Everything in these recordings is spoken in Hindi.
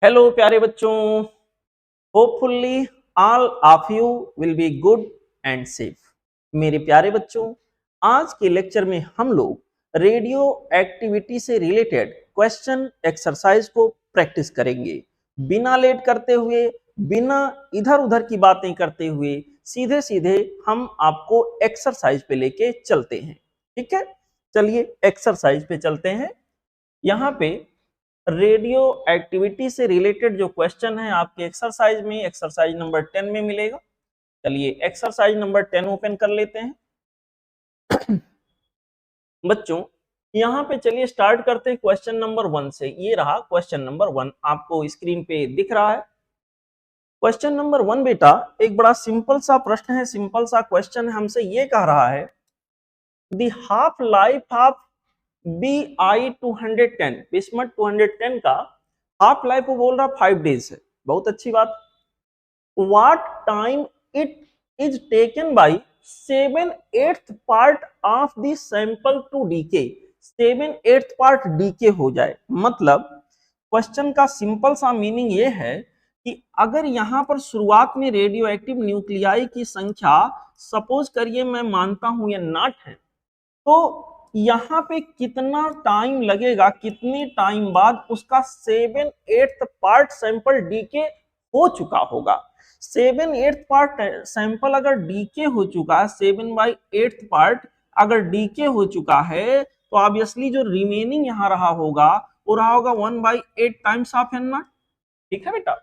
हेलो प्यारे बच्चों, hopefully all of you will be good and safe. मेरे प्यारे बच्चों, आज के लेक्चर में हम लोग रेडियो एक्टिविटी से रिलेटेड क्वेश्चन एक्सरसाइज को प्रैक्टिस करेंगे। बिना लेट करते हुए, बिना इधर उधर की बातें करते हुए सीधे सीधे हम आपको एक्सरसाइज पे लेके चलते हैं। ठीक है, चलिए एक्सरसाइज पे चलते हैं। यहाँ पे रेडियो एक्टिविटी से रिलेटेड जो क्वेश्चन है आपके एक्सरसाइज में, एक्सरसाइज नंबर 10 में मिलेगा। चलिए एक्सरसाइज नंबर 10 ओपन कर लेते हैं। बच्चों यहाँ पे चलिए स्टार्ट करते हैं क्वेश्चन नंबर 1 से। ये रहा क्वेश्चन नंबर 1, आपको स्क्रीन पे दिख रहा है। क्वेश्चन नंबर 1 बेटा एक बड़ा सिंपल सा प्रश्न है, सिंपल सा क्वेश्चन है। हमसे ये कह रहा है the half life of BI-210, bismuth 210 का हाफ लाइफ वो बोल रहा 5 डेज है। बहुत अच्छी बात। What time it is taken by 7/8 part of the sample to decay? 7/8 part decay हो जाए, मतलब क्वेश्चन का सिंपल सा मीनिंग ये है कि अगर यहाँ पर शुरुआत में रेडियो एक्टिव न्यूक्लियाई की संख्या सपोज करिए मैं मानता हूं ये 0 है, तो यहाँ पे कितना टाइम लगेगा, कितने टाइम बाद उसका 7/8 पार्ट सैंपल डीके हो चुका होगा। 7/8 पार्ट सैंपल अगर डीके हो चुका है, 7/8 पार्ट अगर डीके हो चुका है, तो ऑब्वियसली जो रिमेनिंग यहाँ रहा होगा वो रहा होगा 1/8 टाइम्स ऑफ एन नॉट। ठीक है बेटा,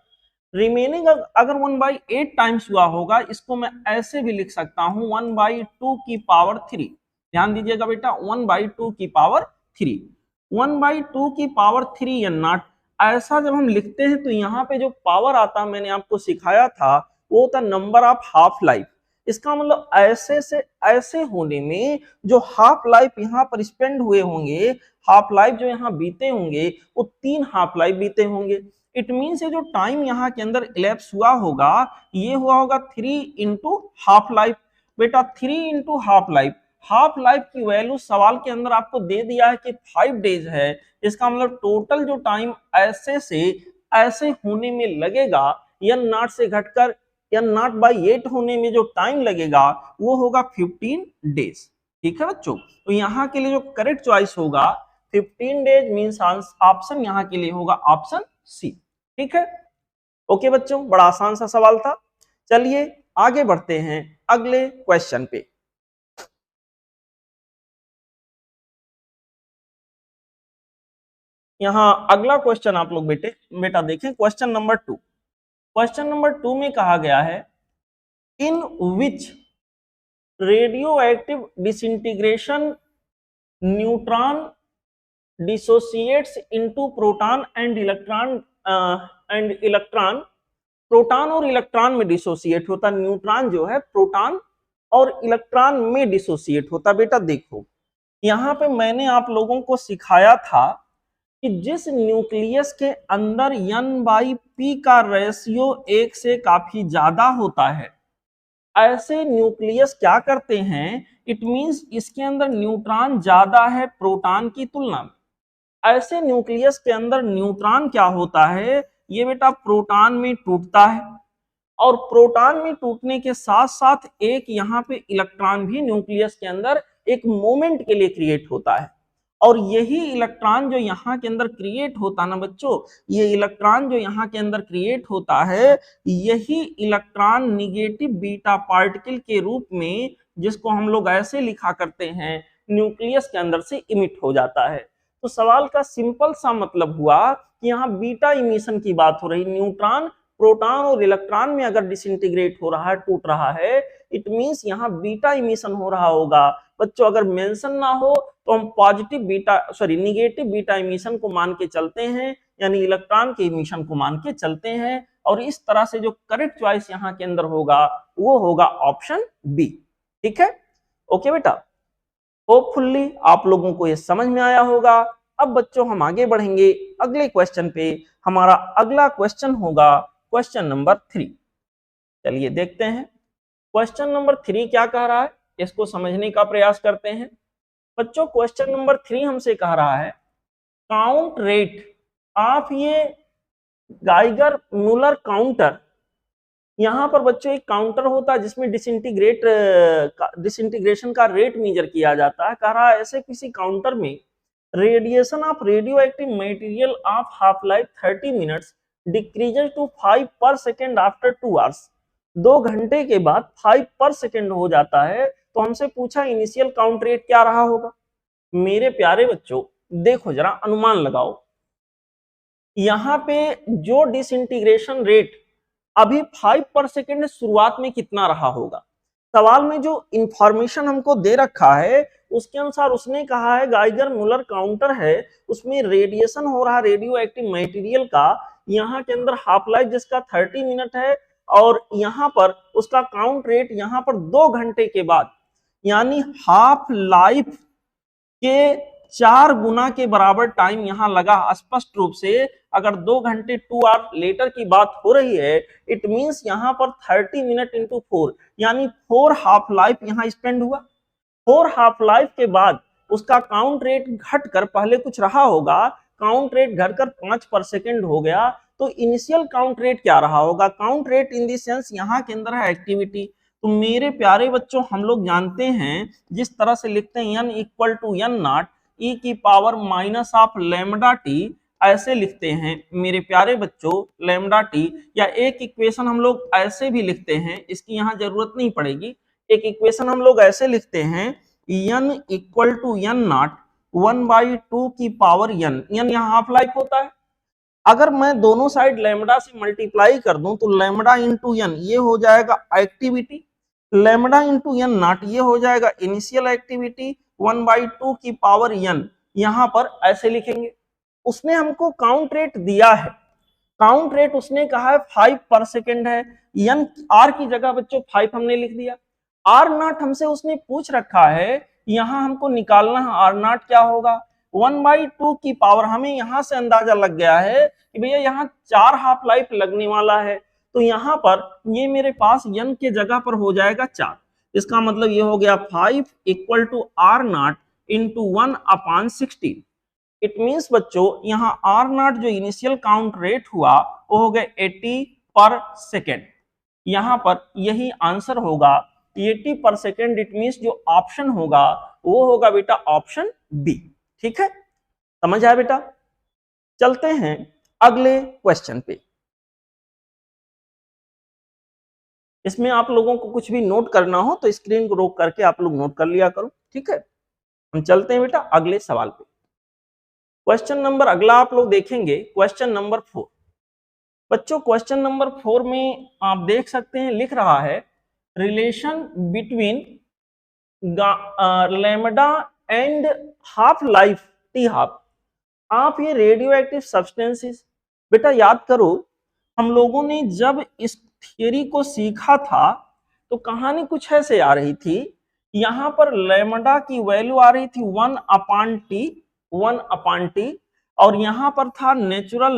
रिमेनिंग अगर 1/8 टाइम्स हुआ होगा, इसको मैं ऐसे भी लिख सकता हूं 1/2 की पावर 3। ध्यान दीजिएगा बेटा, 1/2 की पावर 3, 1/2 की पावर 3 या नॉट। ऐसा जब हम लिखते हैं तो यहाँ पे जो पावर आता मैंने आपको सिखाया था वो था नंबर ऑफ हाफ लाइफ। इसका मतलब ऐसे से ऐसे होने में जो हाफ लाइफ यहाँ पर स्पेंड हुए होंगे, हाफ लाइफ जो यहाँ बीते होंगे वो 3 हाफ लाइफ बीते होंगे। इट मीन्स ये जो टाइम यहाँ के अंदर इलेप्स हुआ होगा ये हुआ होगा 3 इंटू हाफ लाइफ। बेटा 3 into half life, half life की वैल्यू सवाल के अंदर आपको दे दिया है कि 5 डेज है। इसका मतलब टोटल जो टाइम ऐसे से ऐसे होने में लगेगा, n नॉट से घटकर n नॉट बाई 8 होने में जो टाइम लगेगा वो होगा 15 डेज। ठीक है बच्चों, तो यहाँ के लिए जो करेक्ट चॉइस होगा 15 डेज मीन्स ऑप्शन यहाँ के लिए होगा ऑप्शन सी। ठीक है, ओके बच्चों, बड़ा आसान सा सवाल था। चलिए आगे बढ़ते हैं अगले क्वेश्चन पे। यहाँ अगला क्वेश्चन आप लोग बेटा देखें, क्वेश्चन नंबर 2। क्वेश्चन नंबर 2 में कहा गया है in which radio active disintegration neutron dissociates into proton and electron. Proton और इलेक्ट्रॉन में डिसोसिएट होता, न्यूट्रॉन जो है प्रोटॉन और इलेक्ट्रॉन में डिसोसिएट होता। बेटा देखो यहाँ पे मैंने आप लोगों को सिखाया था कि जिस न्यूक्लियस के अंदर n/p का रेशियो 1 से काफी ज्यादा होता है, ऐसे न्यूक्लियस क्या करते हैं, इट मींस इसके अंदर न्यूट्रॉन ज्यादा है प्रोटॉन की तुलना में। ऐसे न्यूक्लियस के अंदर न्यूट्रॉन क्या होता है, ये बेटा प्रोटॉन में टूटता है, और प्रोटॉन में टूटने के साथ साथ एक यहाँ पे इलेक्ट्रॉन भी न्यूक्लियस के अंदर एक मोमेंट के लिए क्रिएट होता है। और यही इलेक्ट्रॉन जो यहाँ के अंदर क्रिएट होता है ना बच्चों, ये इलेक्ट्रॉन जो यहाँ के अंदर क्रिएट होता है, यही इलेक्ट्रॉन निगेटिव बीटा पार्टिकल के रूप में, जिसको हम लोग ऐसे लिखा करते हैं, न्यूक्लियस के अंदर से इमिट हो जाता है। तो सवाल का सिंपल सा मतलब हुआ कि यहाँ बीटा इमिशन की बात हो रही। न्यूट्रॉन प्रोटॉन और इलेक्ट्रॉन में अगर डिसइंटीग्रेट हो रहा है, टूट रहा है, इट मींस यहाँ बीटा इमिशन हो रहा होगा। बच्चों अगर मेंशन ना हो तो हम positive beta negative beta emission को मान के चलते हैं, यानी इलेक्ट्रॉन के इमिशन को मान के चलते हैं। और इस तरह से जो करेक्ट चॉइस यहाँ के अंदर होगा वो होगा ऑप्शन बी। ठीक है, ओके बेटा, होपफुली आप लोगों को ये समझ में आया होगा। अब बच्चों हम आगे बढ़ेंगे अगले क्वेश्चन पे। हमारा अगला क्वेश्चन होगा क्वेश्चन नंबर 3। चलिए देखते हैं क्वेश्चन नंबर 3 क्या कह रहा है, इसको समझने का प्रयास करते हैं। बच्चों क्वेश्चन नंबर 3 हमसे कह रहा है काउंट रेट ऑफ ये गाइगर मूलर काउंटर, यहां पर बच्चों एक काउंटर होता है जिसमें डिसइंटीग्रेशन का रेट मेजर किया जाता है। कह रहा है ऐसे किसी काउंटर में radiation of radio active material of half life 30 minutes decreases to 5 per second after 2 hours. 2 घंटे के बाद 5 पर सेकेंड हो जाता है। तो हमसे पूछा इनिशियल काउंट रेट क्या रहा होगा। मेरे प्यारे बच्चों देखो जरा अनुमान लगाओ, यहां पे जो डिसइंटीग्रेशन रेट अभी 5 पर सेकेंड शुरुआत में कितना रहा होगा। सवाल में जो इंफॉर्मेशन हमको दे रखा है उसके अनुसार उसने कहा है गाइगर मूलर काउंटर है, उसमें रेडिएशन हो रहा रेडियो एक्टिव मटेरियल का, यहाँ के अंदर हाफ लाइफ जिसका 30 मिनट है, और यहाँ पर उसका काउंट रेट यहाँ पर 2 घंटे के बाद, यानी हाफ लाइफ के 4 गुना के बराबर टाइम यहां लगा। स्पष्ट रूप से अगर 2 घंटे 2 आवर लेटर की बात हो रही है, इट मींस यहां पर 30 मिनट इंटू 4 यानी 4 हाफ लाइफ यहां स्पेंड हुआ। 4 हाफ लाइफ के बाद उसका काउंट रेट घटकर पहले कुछ रहा होगा, काउंट रेट घटकर 5 पर सेकेंड हो गया। तो इनिशियल काउंट रेट क्या रहा होगा। Count rate in the sense यहाँ के अंदर है एक्टिविटी। तो मेरे प्यारे बच्चों हम लोग जानते हैं जिस तरह से लिखते हैं n equal to n naught e की power minus of lambda T, ऐसे लिखते हैं मेरे प्यारे बच्चों लेमडा टी। या एक इक्वेशन हम लोग ऐसे भी लिखते हैं, इसकी यहाँ जरूरत नहीं पड़ेगी। एक इक्वेशन हम लोग ऐसे लिखते हैं n equal to n naught 1/2 की पावर n। n यहाँ हाफ लाइफ होता है। अगर मैं दोनों साइड लेमडा से मल्टीप्लाई कर दूं तो लेमडा इंटू n ये हो जाएगा activity, lambda into n not ये हो जाएगा इनिशियल एक्टिविटी, 1/2 की पावर n यहां पर ऐसे लिखेंगे। उसने हमको काउंट रेट दिया है, काउंट रेट उसने कहा है 5 पर सेकेंड है, n r की जगह बच्चों 5 हमने लिख दिया। r नॉट हमसे उसने पूछ रखा है, यहां हमको निकालना है r नॉट क्या होगा 1/2 की पावर। हमें यहां से अंदाजा लग गया है कि भैया यहाँ 4 हाफ लाइफ लगने वाला है। तो यहाँ पर ये मेरे पास n के जगह पर हो जाएगा 4। इसका मतलब ये हो गया 5 equal to r naught into 1/16। It means बच्चों यहाँ r नॉट जो इनिशियल काउंट रेट हुआ वो हो गया 80 पर सेकेंड। यहाँ पर यही आंसर होगा 80 पर सेकेंड। इट मीन्स जो ऑप्शन होगा वो होगा बेटा ऑप्शन बी। ठीक है, समझ आया बेटा। चलते हैं अगले क्वेश्चन पे। इसमें आप लोगों को कुछ भी नोट करना हो तो स्क्रीन को रोक करके आप लोग नोट कर लिया करो। ठीक है, हम चलते हैं बेटा अगले सवाल पे। क्वेश्चन नंबर अगला आप लोग देखेंगे क्वेश्चन नंबर 4। बच्चों क्वेश्चन नंबर 4 में आप देख सकते हैं लिख रहा है relation between lambda and half life T half of ये रेडियो एक्टिव सब्सटेंसेस। बेटा याद करो हम लोगों ने जब इस थियरी को सीखा था तो कहानी कुछ ऐसे आ रही थी, यहां पर लेमडा की वैल्यू आ रही थी 1/t, और यहां पर था नेचुरल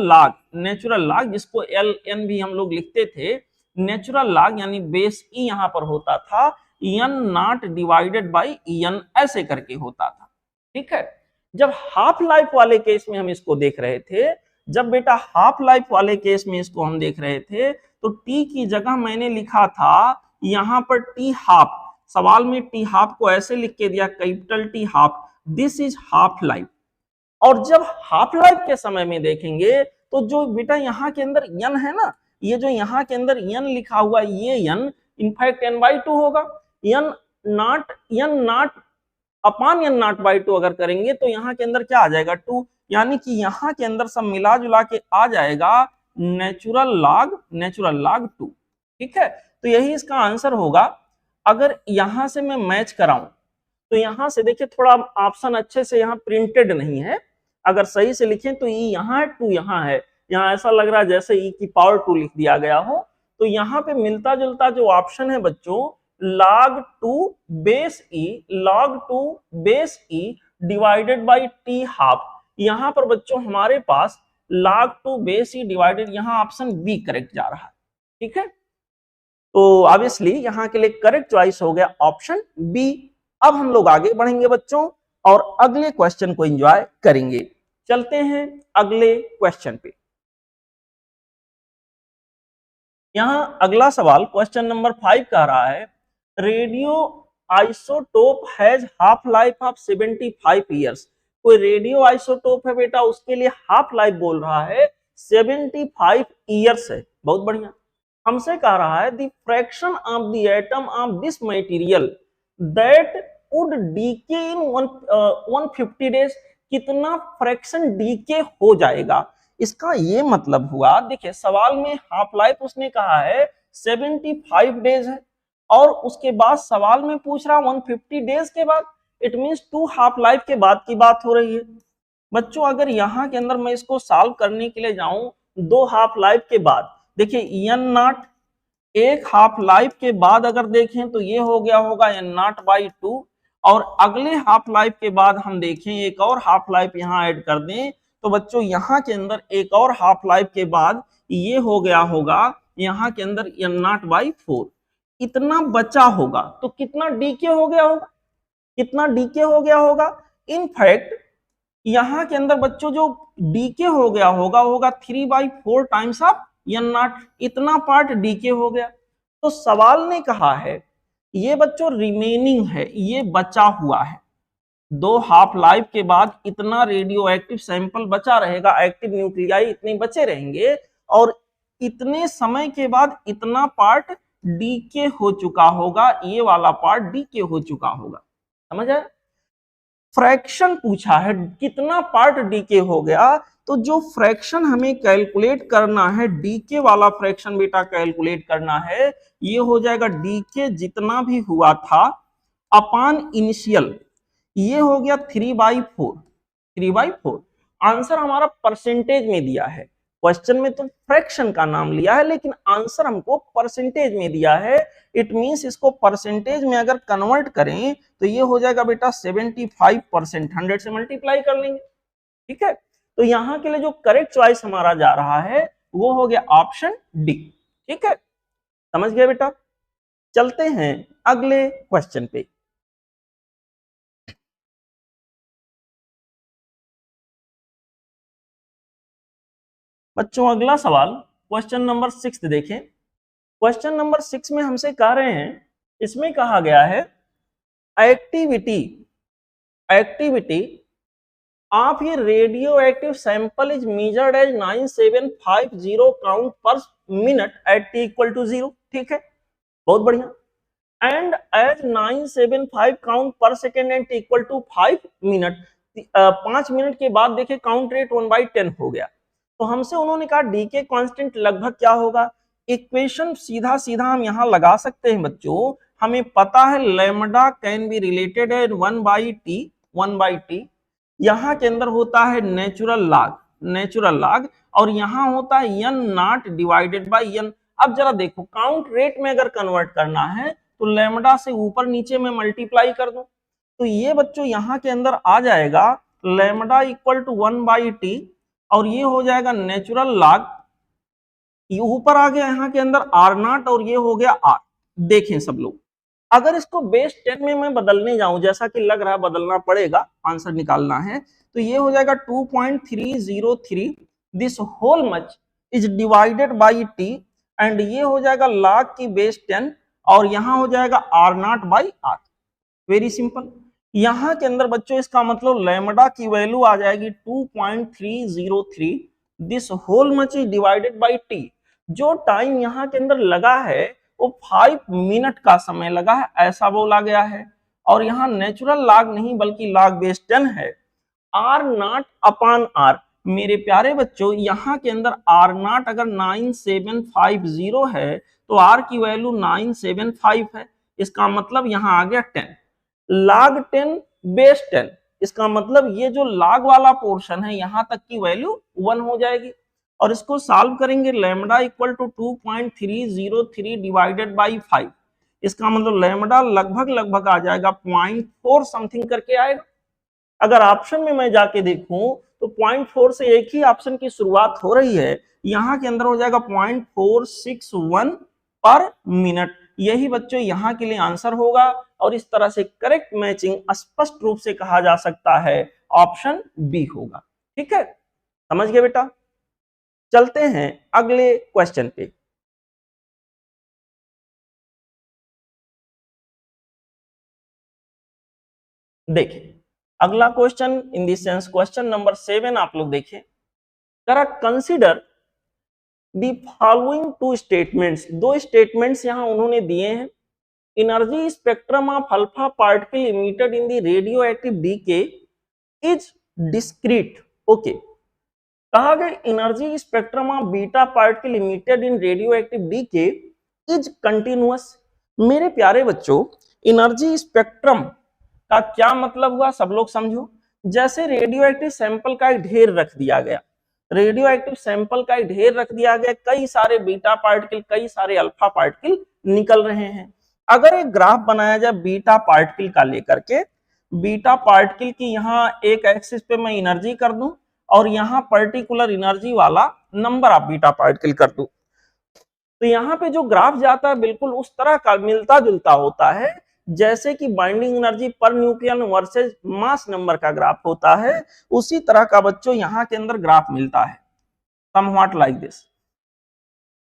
लॉग जिसको एल एन भी हम लोग लिखते थे। नेचुरल लॉग यानी बेस ई यहां पर होता था n not divided by n ऐसे करके होता था। ठीक है, जब हाफ लाइफ वाले केस में हम इसको देख रहे थे, जब बेटा हाफ लाइफ वाले केस में इसको हम देख रहे थे तो t की जगह मैंने लिखा था यहां पर t हाफ। सवाल में t हाफ को ऐसे लिख के दिया capital T half, this is half life. और जब हाफ लाइफ के समय में देखेंगे तो जो बेटा यहाँ के अंदर n है ना, ये जो यहाँ के अंदर n लिखा हुआ ये n इनफैक्ट n/2 होगा। n not upon n not by 2 अगर करेंगे तो यहाँ के अंदर क्या आ जाएगा 2, यानी कि यहाँ के अंदर सब मिला जुला के आ जाएगा नेचुरल लॉग 2। ठीक है, तो यही इसका आंसर होगा। अगर यहां से मैं मैच कराऊं तो यहां से देखिए थोड़ा ऑप्शन अच्छे से यहाँ प्रिंटेड नहीं है, अगर सही से लिखें तो ई यहाँ है 2 यहाँ है, यहाँ ऐसा लग रहा है जैसे ई की पावर 2 लिख दिया गया हो। तो यहाँ पे मिलता जुलता जो ऑप्शन है बच्चों log 2 base E divided by T half. यहाँ पर बच्चों हमारे पास log 2 बेस ई डिवाइडेड, यहाँ ऑप्शन बी करेक्ट जा रहा है। ठीक है, तो ऑब्वियसली यहाँ के लिए करेक्ट चॉइस हो गया ऑप्शन बी। अब हम लोग आगे बढ़ेंगे बच्चों और अगले क्वेश्चन को एंजॉय करेंगे। चलते हैं अगले क्वेश्चन पे। यहां अगला सवाल क्वेश्चन नंबर 5 कह रहा है radio isotope has half life of 75 years. कोई रेडियो आइसोटोप है बेटा, उसके लिए हाफ लाइफ बोल रहा है 75 ईयर्स है। बहुत बढ़िया। हमसे कह रहा है the fraction of the atom of this material that would decay in 150 days. कितना फ्रैक्शन डीके हो जाएगा, इसका ये मतलब हुआ, देखिए सवाल में हाफ लाइफ उसने कहा है 75 डेज है, और उसके बाद सवाल में पूछ रहा 150 डेज के बाद, इट मींस 2 हाफ लाइफ के बाद की बात हो रही है। बच्चों अगर यहाँ के अंदर मैं इसको सॉल्व करने के लिए जाऊं 2 हाफ लाइफ के बाद, देखिए एन नॉट एक हाफ लाइफ के बाद अगर देखें तो ये हो गया होगा एन नॉट बाई 2, और अगले हाफ लाइफ के बाद हम देखें एक और हाफ लाइफ यहाँ ऐड कर दें तो बच्चों यहाँ के अंदर एक और हाफ लाइफ के बाद ये हो गया होगा यहाँ के अंदर एन नॉट बाई 4, इतना बचा होगा। तो कितना डीके हो गया होगा, कितना डीके हो गया होगा, इनफैक्ट यहाँ के अंदर बच्चों जो डीके हो गया होगा 3/4 टाइम्स ऑफ एन नॉट, इतना पार्ट डीके हो गया। तो सवाल ने कहा है ये बच्चों रिमेनिंग है, ये बचा हुआ है, 2 हाफ लाइफ के बाद इतना रेडियो एक्टिव सैंपल बचा रहेगा, एक्टिव न्यूक्लियाई इतने बचे रहेंगे, और इतने समय के बाद इतना पार्ट डीके हो चुका होगा, ये वाला पार्ट डीके हो चुका होगा। समझ आया? फ्रैक्शन पूछा है कितना पार्ट डीके हो गया, तो जो फ्रैक्शन हमें कैलकुलेट करना है, डीके वाला फ्रैक्शन बेटा कैलकुलेट करना है, ये हो जाएगा डीके जितना भी हुआ था अपान इनिशियल, ये हो गया 3/4, 3/4। आंसर हमारा परसेंटेज में दिया है, क्वेश्चन में तो फ्रैक्शन का नाम लिया है लेकिन आंसर हमको परसेंटेज में दिया है। इट मींस इसको परसेंटेज में अगर कन्वर्ट करें तो ये हो जाएगा बेटा 75%, 100 से मल्टीप्लाई कर लेंगे। ठीक है, तो यहां के लिए जो करेक्ट चॉइस हमारा जा रहा है वो हो गया ऑप्शन डी। ठीक है, समझ गया बेटा। चलते हैं अगले क्वेश्चन पे। बच्चों अगला सवाल क्वेश्चन नंबर 6 देखें। क्वेश्चन नंबर 6 में हमसे कह रहे हैं, इसमें कहा गया है एक्टिविटी एक्टिविटी ऑफ ये radio active sample is measured as 9750 count per minute at t equal to 0। ठीक है, बहुत बढ़िया। And as 975 count per second and t equal to 5 minute, 5 minute के बाद देखे काउंट रेट 1/10 हो गया। तो हमसे उन्होंने कहा डी के कांस्टेंट लगभग क्या होगा। इक्वेशन सीधा सीधा हम यहाँ लगा सकते हैं बच्चों, हमें पता है लैम्डा कैन बी रिलेटेड है 1/t, यहाँ के अंदर होता है नेचुरल लॉग, और यहाँ होता है n not divided by n। अब जरा देखो काउंट रेट में अगर कन्वर्ट करना है तो लैम्डा से ऊपर नीचे में मल्टीप्लाई कर दो, तो ये बच्चों यहाँ के अंदर आ जाएगा लैम्डा इक्वल टू 1/t, और ये हो जाएगा नेचुरल लॉग, ये ऊपर आ गया यहाँ के अंदर आर नॉट, और ये हो गया आर। देखें सब लोग, अगर इसको बेस 10 में मैं बदलने जाऊं, जैसा कि लग रहा है बदलना पड़ेगा, आंसर निकालना है, तो ये हो जाएगा 2.303, this whole much is divided by T, and ये हो जाएगा लॉग की बेस 10, और यहां हो जाएगा R naught by R. Very simple. यहां के अंदर बच्चों इसका मतलब लैम्डा की वैल्यू आ जाएगी 2.303, this whole much is divided by T. जो टाइम यहाँ के अंदर लगा है वो 5 मिनट का समय लगा है, ऐसा बोला गया है, और यहाँ नेचुरल लॉग नहीं बल्कि लॉग बेस 10 है। आर नॉट अपान आर, मेरे प्यारे बच्चों यहाँ के अंदर आर नॉट अगर 9750 है तो आर की वैल्यू 975 है, इसका मतलब यहाँ आ गया 10, log 10 बेस 10, इसका मतलब ये जो log वाला पोर्शन है यहाँ तक की वैल्यू 1 हो जाएगी। और इसको सॉल्व करेंगे lambda equal to 2.303 divided by 5, इसका मतलब लैम्डा लगभग आ जाएगा 0.4 समथिंग करके आएगा। अगर ऑप्शन में मैं जाके देखूं तो 0.4 से एक ही ऑप्शन की शुरुआत हो रही है, यहाँ के अंदर हो जाएगा 0.461 पर मिनट। यही बच्चों यहाँ के लिए आंसर होगा, और इस तरह से करेक्ट मैचिंग स्पष्ट रूप से कहा जा सकता है ऑप्शन बी होगा। ठीक है, समझ गए बेटा। चलते हैं अगले क्वेश्चन पे। देखिए अगला question in this sense question number 7 आप लोग देखिए, जरा consider the following two statements, दो स्टेटमेंट्स यहां उन्होंने दिए हैं। Energy spectrum of alpha particle emitted in the radio active decay is discrete. Okay, कहा गया energy spectrum of beta particle emitted in radio active decay is continuous. मेरे प्यारे बच्चों, एनर्जी स्पेक्ट्रम का क्या मतलब हुआ सब लोग समझो। जैसे रेडियो एक्टिव सैंपल का एक ढेर रख दिया गया, रेडियो एक्टिव सैंपल का एक ढेर रख दिया गया, कई सारे बीटा पार्टिकल कई सारे अल्फा पार्टिकल निकल रहे हैं। अगर एक ग्राफ बनाया जाए बीटा पार्टिकल का लेकर के, बीटा पार्टिकल की यहाँ एक एक्सिस पे मैं एनर्जी कर दूं और यहाँ पर्टिकुलर एनर्जी वाला नंबर ऑफ बीटा पार्टिकल कर दूं, तो यहाँ पे जो ग्राफ जाता है बिल्कुल उस तरह का मिलता जुलता होता है जैसे कि binding energy per nucleon versus mass number का ग्राफ होता है। उसी तरह का बच्चों यहाँ के अंदर ग्राफ मिलता है, समव्हाट लाइक दिस।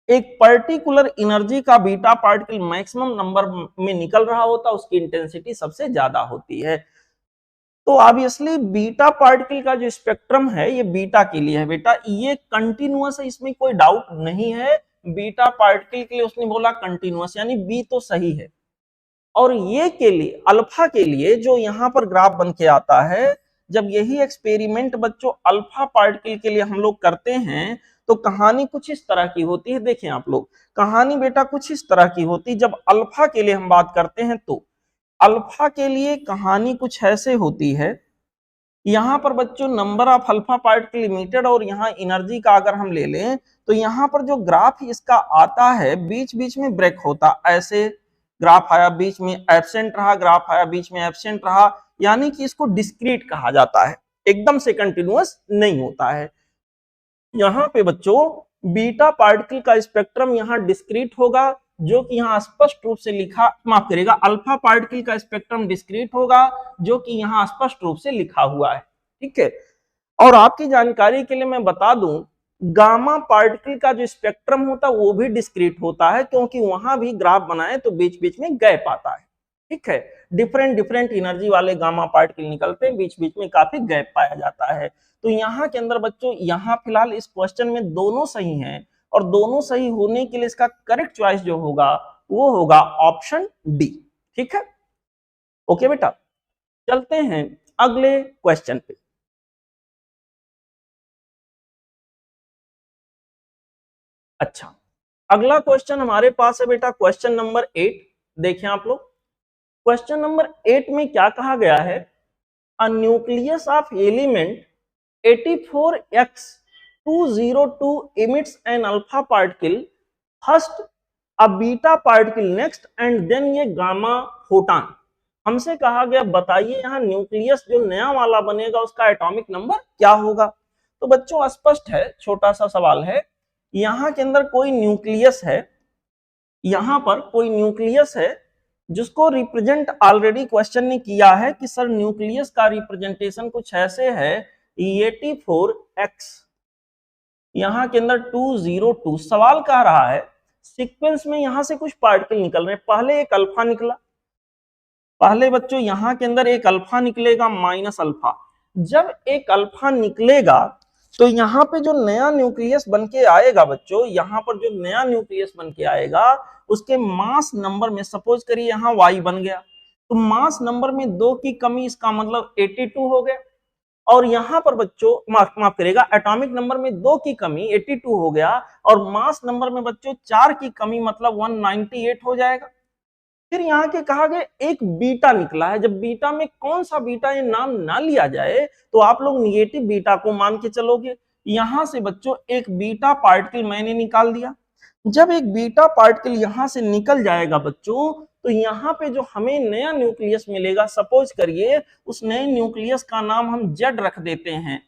एक पर्टिकुलर एनर्जी का बीटा पार्टिकल मैक्सिमम नंबर में निकल रहा होता है, उसकी इंटेंसिटी सबसे ज्यादा होती है। तो ऑब्वियसली बीटा पार्टिकल का जो स्पेक्ट्रम है ये बीटा के लिए है बेटा, ये कंटिन्यूअस है, इसमें कोई डाउट नहीं है। बीटा पार्टिकल के लिए उसने बोला कंटिन्यूअस, यानी बी तो सही है। और ये के लिए अल्फा के लिए जो यहाँ पर ग्राफ बन के आता है, जब यही एक्सपेरिमेंट बच्चों अल्फा पार्टिकल के लिए हम लोग करते हैं तो कहानी कुछ इस तरह की होती है। देखें आप लोग, कहानी बेटा कुछ इस तरह की होती है। जब अल्फा के लिए हम बात करते हैं तो अल्फा के लिए कहानी कुछ ऐसे होती है। यहाँ पर बच्चों number of alpha particle limited और यहाँ एनर्जी का अगर हम ले लें तो यहाँ पर जो ग्राफ इसका आता है बीच बीच में ब्रेक होता, ऐसे ग्राफ आया बीच में एब्सेंट रहा, ग्राफ आया बीच में एब्सेंट रहा, यानी कि इसको डिस्क्रीट कहा जाता है, एकदम से कंटिन्यूअस नहीं होता है। यहाँ पे बच्चों बीटा पार्टिकल का स्पेक्ट्रम यहाँ डिस्क्रीट होगा, जो कि यहाँ स्पष्ट रूप से लिखा, माफ करिएगा, अल्फा पार्टिकल का स्पेक्ट्रम डिस्क्रीट होगा जो कि यहाँ स्पष्ट रूप से लिखा हुआ है, ठीक है। और आपकी जानकारी के लिए मैं बता दूं, गामा पार्टिकल का जो स्पेक्ट्रम होता है वो भी डिस्क्रीट होता है, क्योंकि वहां भी ग्राफ बनाए तो बीच बीच में गैप आता है, ठीक है। डिफरेंट डिफरेंट एनर्जी वाले गामा पार्टिकल निकलते हैं, बीच बीच में काफी गैप पाया जाता है। तो यहाँ के अंदर बच्चों यहाँ फिलहाल इस क्वेश्चन में दोनों सही हैं, और दोनों सही होने के लिए इसका करेक्ट चॉइस जो होगा वो होगा ऑप्शन डी, ठीक है। ओके बेटा, चलते हैं अगले क्वेश्चन पे। अच्छा, अगला क्वेश्चन हमारे पास है बेटा क्वेश्चन नंबर 8। देखें आप लोग, क्वेश्चन नंबर 8 में क्या कहा गया है, a nucleus of element 84x202 emits an alpha particle first, a beta particle next and then ये गामा फोटॉन। हमसे कहा गया बताइए यहाँ न्यूक्लियस जो नया वाला बनेगा उसका एटॉमिक नंबर क्या होगा। तो बच्चों स्पष्ट है, छोटा सा सवाल है, यहाँ के अंदर कोई न्यूक्लियस है, यहाँ पर कोई न्यूक्लियस है जिसको रिप्रेजेंट ऑलरेडी क्वेश्चन ने किया है कि सर न्यूक्लियस का रिप्रेजेंटेशन कुछ ऐसे है 84x, यहाँ के अंदर 202। सवाल कह रहा है सीक्वेंस में यहाँ से कुछ पार्टिकल निकल रहे हैं, पहले एक अल्फा निकला, पहले बच्चों यहाँ के अंदर एक अल्फा निकलेगा माइनस अल्फा। जब एक अल्फा निकलेगा तो यहाँ पे जो नया न्यूक्लियस बन के आएगा बच्चों, यहाँ पर जो नया न्यूक्लियस बन के आएगा उसके मास नंबर में, सपोज करिए यहाँ y बन गया, तो मास नंबर में 2 की कमी, इसका मतलब 82 हो गया। और यहाँ पर बच्चों माफ करेगा, एटॉमिक नंबर में 2 की कमी 82 हो गया, और मास नंबर में बच्चों 4 की कमी मतलब 198 हो जाएगा। फिर यहाँ के कहा गया एक बीटा निकला है, जब बीटा में कौन सा बीटा ये नाम ना लिया जाए तो आप लोग निगेटिव बीटा को मान के चलोगे। यहां से बच्चों एक बीटा पार्टिकल मैंने निकाल दिया। जब एक बीटा पार्टिकल यहां से निकल जाएगा बच्चों तो यहाँ पे जो हमें नया न्यूक्लियस मिलेगा, सपोज करिए उस नए न्यूक्लियस का नाम हम जेड रख देते हैं,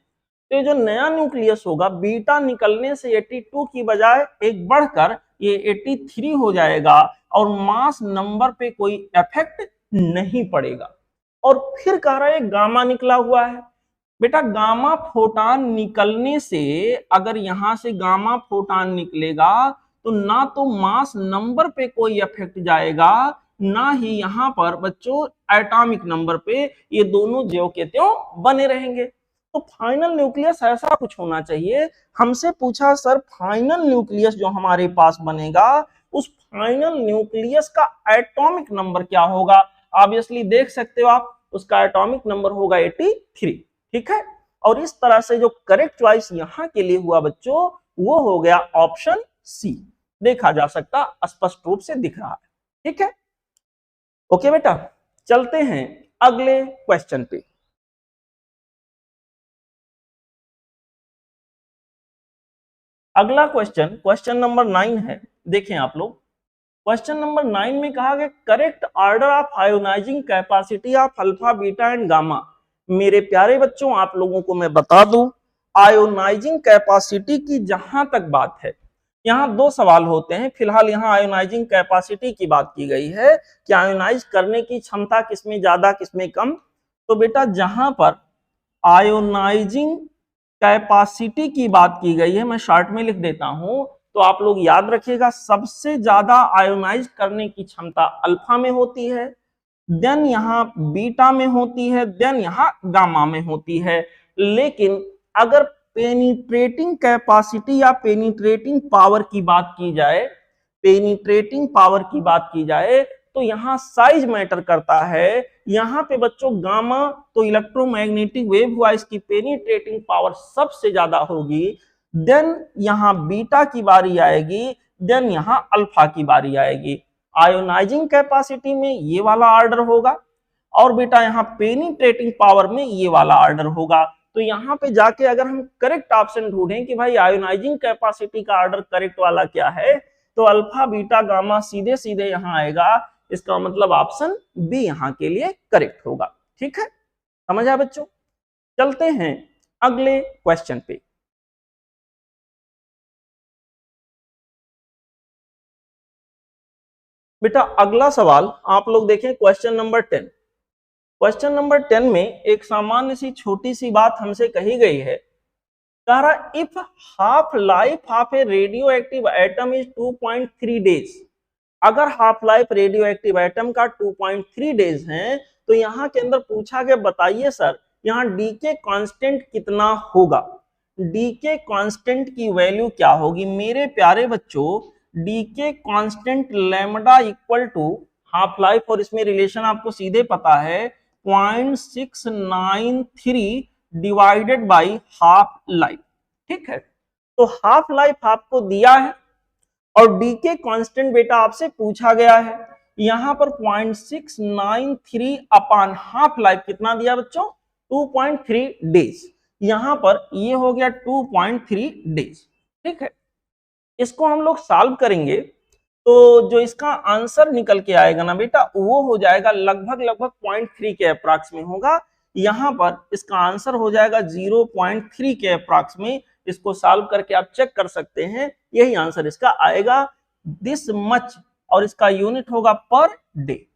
तो जो नया न्यूक्लियस होगा बीटा निकलने से 82 की बजाय एक बढ़कर ये 83 हो जाएगा, और मास नंबर पे कोई इफेक्ट नहीं पड़ेगा। और फिर कह रहा है गामा निकला हुआ है, बेटा गामा फोटॉन निकलने से, अगर यहां से गामा फोटॉन निकलेगा तो ना तो मास नंबर पे कोई इफेक्ट जाएगा, ना ही यहाँ पर बच्चों एटॉमिक नंबर पे ये दोनों ज्यों के त्यों बने रहेंगे। तो फाइनल न्यूक्लियस ऐसा कुछ होना चाहिए। हमसे पूछा सर फाइनल न्यूक्लियस जो हमारे पास बनेगा उस फाइनल न्यूक्लियस का एटॉमिक नंबर क्या होगा। ऑब्वियसली देख सकते हो आप, उसका एटॉमिक नंबर होगा 83। ठीक है, और इस तरह से जो करेक्ट चॉइस यहां के लिए हुआ बच्चों वो हो गया ऑप्शन सी। देखा जा सकता, स्पष्ट रूप से दिख रहा है। ठीक है, ओके बेटा, चलते हैं अगले क्वेश्चन पे। अगला क्वेश्चन क्वेश्चन नंबर 9 है। देखें आप लोग, क्वेश्चन नंबर 9 में कहा गया correct order of ionising capacity of alpha beta and gamma. मेरे प्यारे बच्चों आप लोगों को मैं बता दूं, आयोनाइजिंग कैपेसिटी की जहां तक बात है, यहाँ दो सवाल होते हैं। फिलहाल यहाँ आयोनाइजिंग कैपेसिटी की बात की गई है कि आयोनाइज करने की क्षमता किसमें ज्यादा किसमें कम। तो बेटा जहां पर आयोनाइजिंग कैपेसिटी की बात की गई है, मैं शॉर्ट में लिख देता हूं, तो आप लोग याद रखिएगा सबसे ज्यादा आयोनाइज करने की क्षमता अल्फा में होती है, देन यहाँ बीटा में होती है, देन यहाँ गामा में होती है। लेकिन अगर पेनिट्रेटिंग कैपेसिटी या पेनिट्रेटिंग पावर की बात की जाए, पेनिट्रेटिंग पावर की बात की जाए तो यहाँ साइज मैटर करता है। यहाँ पे बच्चों गामा तो इलेक्ट्रोमैग्नेटिक वेव हुआ, इसकी पेनिट्रेटिंग पावर सबसे ज्यादा होगी। देन यहाँ बीटा की बारी आएगी, देन यहाँ अल्फा की बारी आएगी। आयोनाइजिंग कैपेसिटी में ये वाला ऑर्डर होगा और बेटा यहाँ पेनिट्रेटिंग पावर में ये वाला ऑर्डर होगा। तो यहाँ पे जाके अगर हम करेक्ट ऑप्शन ढूंढें कि भाई आयोनाइजिंग कैपेसिटी का ऑर्डर करेक्ट वाला क्या है, तो अल्फा बीटा गामा सीधे सीधे यहाँ आएगा। इसका मतलब ऑप्शन बी यहाँ के लिए करेक्ट होगा। ठीक है, समझ आया बच्चों। चलते हैं अगले क्वेश्चन पे। बेटा अगला सवाल आप लोग देखें, क्वेश्चन नंबर 10। क्वेश्चन नंबर 10 में एक सामान्य सी छोटी सी बात हमसे कही गई है। कह रहा if half life of a radio active atom is 2.3 days. अगर half life radio active atom का 2.3 डेज है तो यहाँ के अंदर पूछा गया बताइए सर यहाँ डीके कांस्टेंट कितना होगा। डीके कांस्टेंट की वैल्यू क्या होगी मेरे प्यारे बच्चों। Decay constant lambda equal to half life, और इसमें रिलेशन आपको सीधे पता है 0.693 डिवाइडेड बाई हाफ लाइफ। ठीक है, तो हाफ लाइफ आपको दिया है और डीके कांस्टेंट बेटा आपसे पूछा गया है। यहां पर 0.693 अपान हाफ लाइफ कितना दिया बच्चों 2.3 डेज। यहां पर ये हो गया 2.3 डेज। ठीक है, इसको हम लोग सॉल्व करेंगे तो जो इसका आंसर निकल के आएगा ना बेटा वो हो जाएगा लगभग 0.3 के अप्रॉक्स में होगा। यहां पर इसका आंसर हो जाएगा 0.3 के अप्रॉक्स में। इसको सॉल्व करके आप चेक कर सकते हैं, यही आंसर इसका आएगा, दिस मच, और इसका यूनिट होगा पर डे,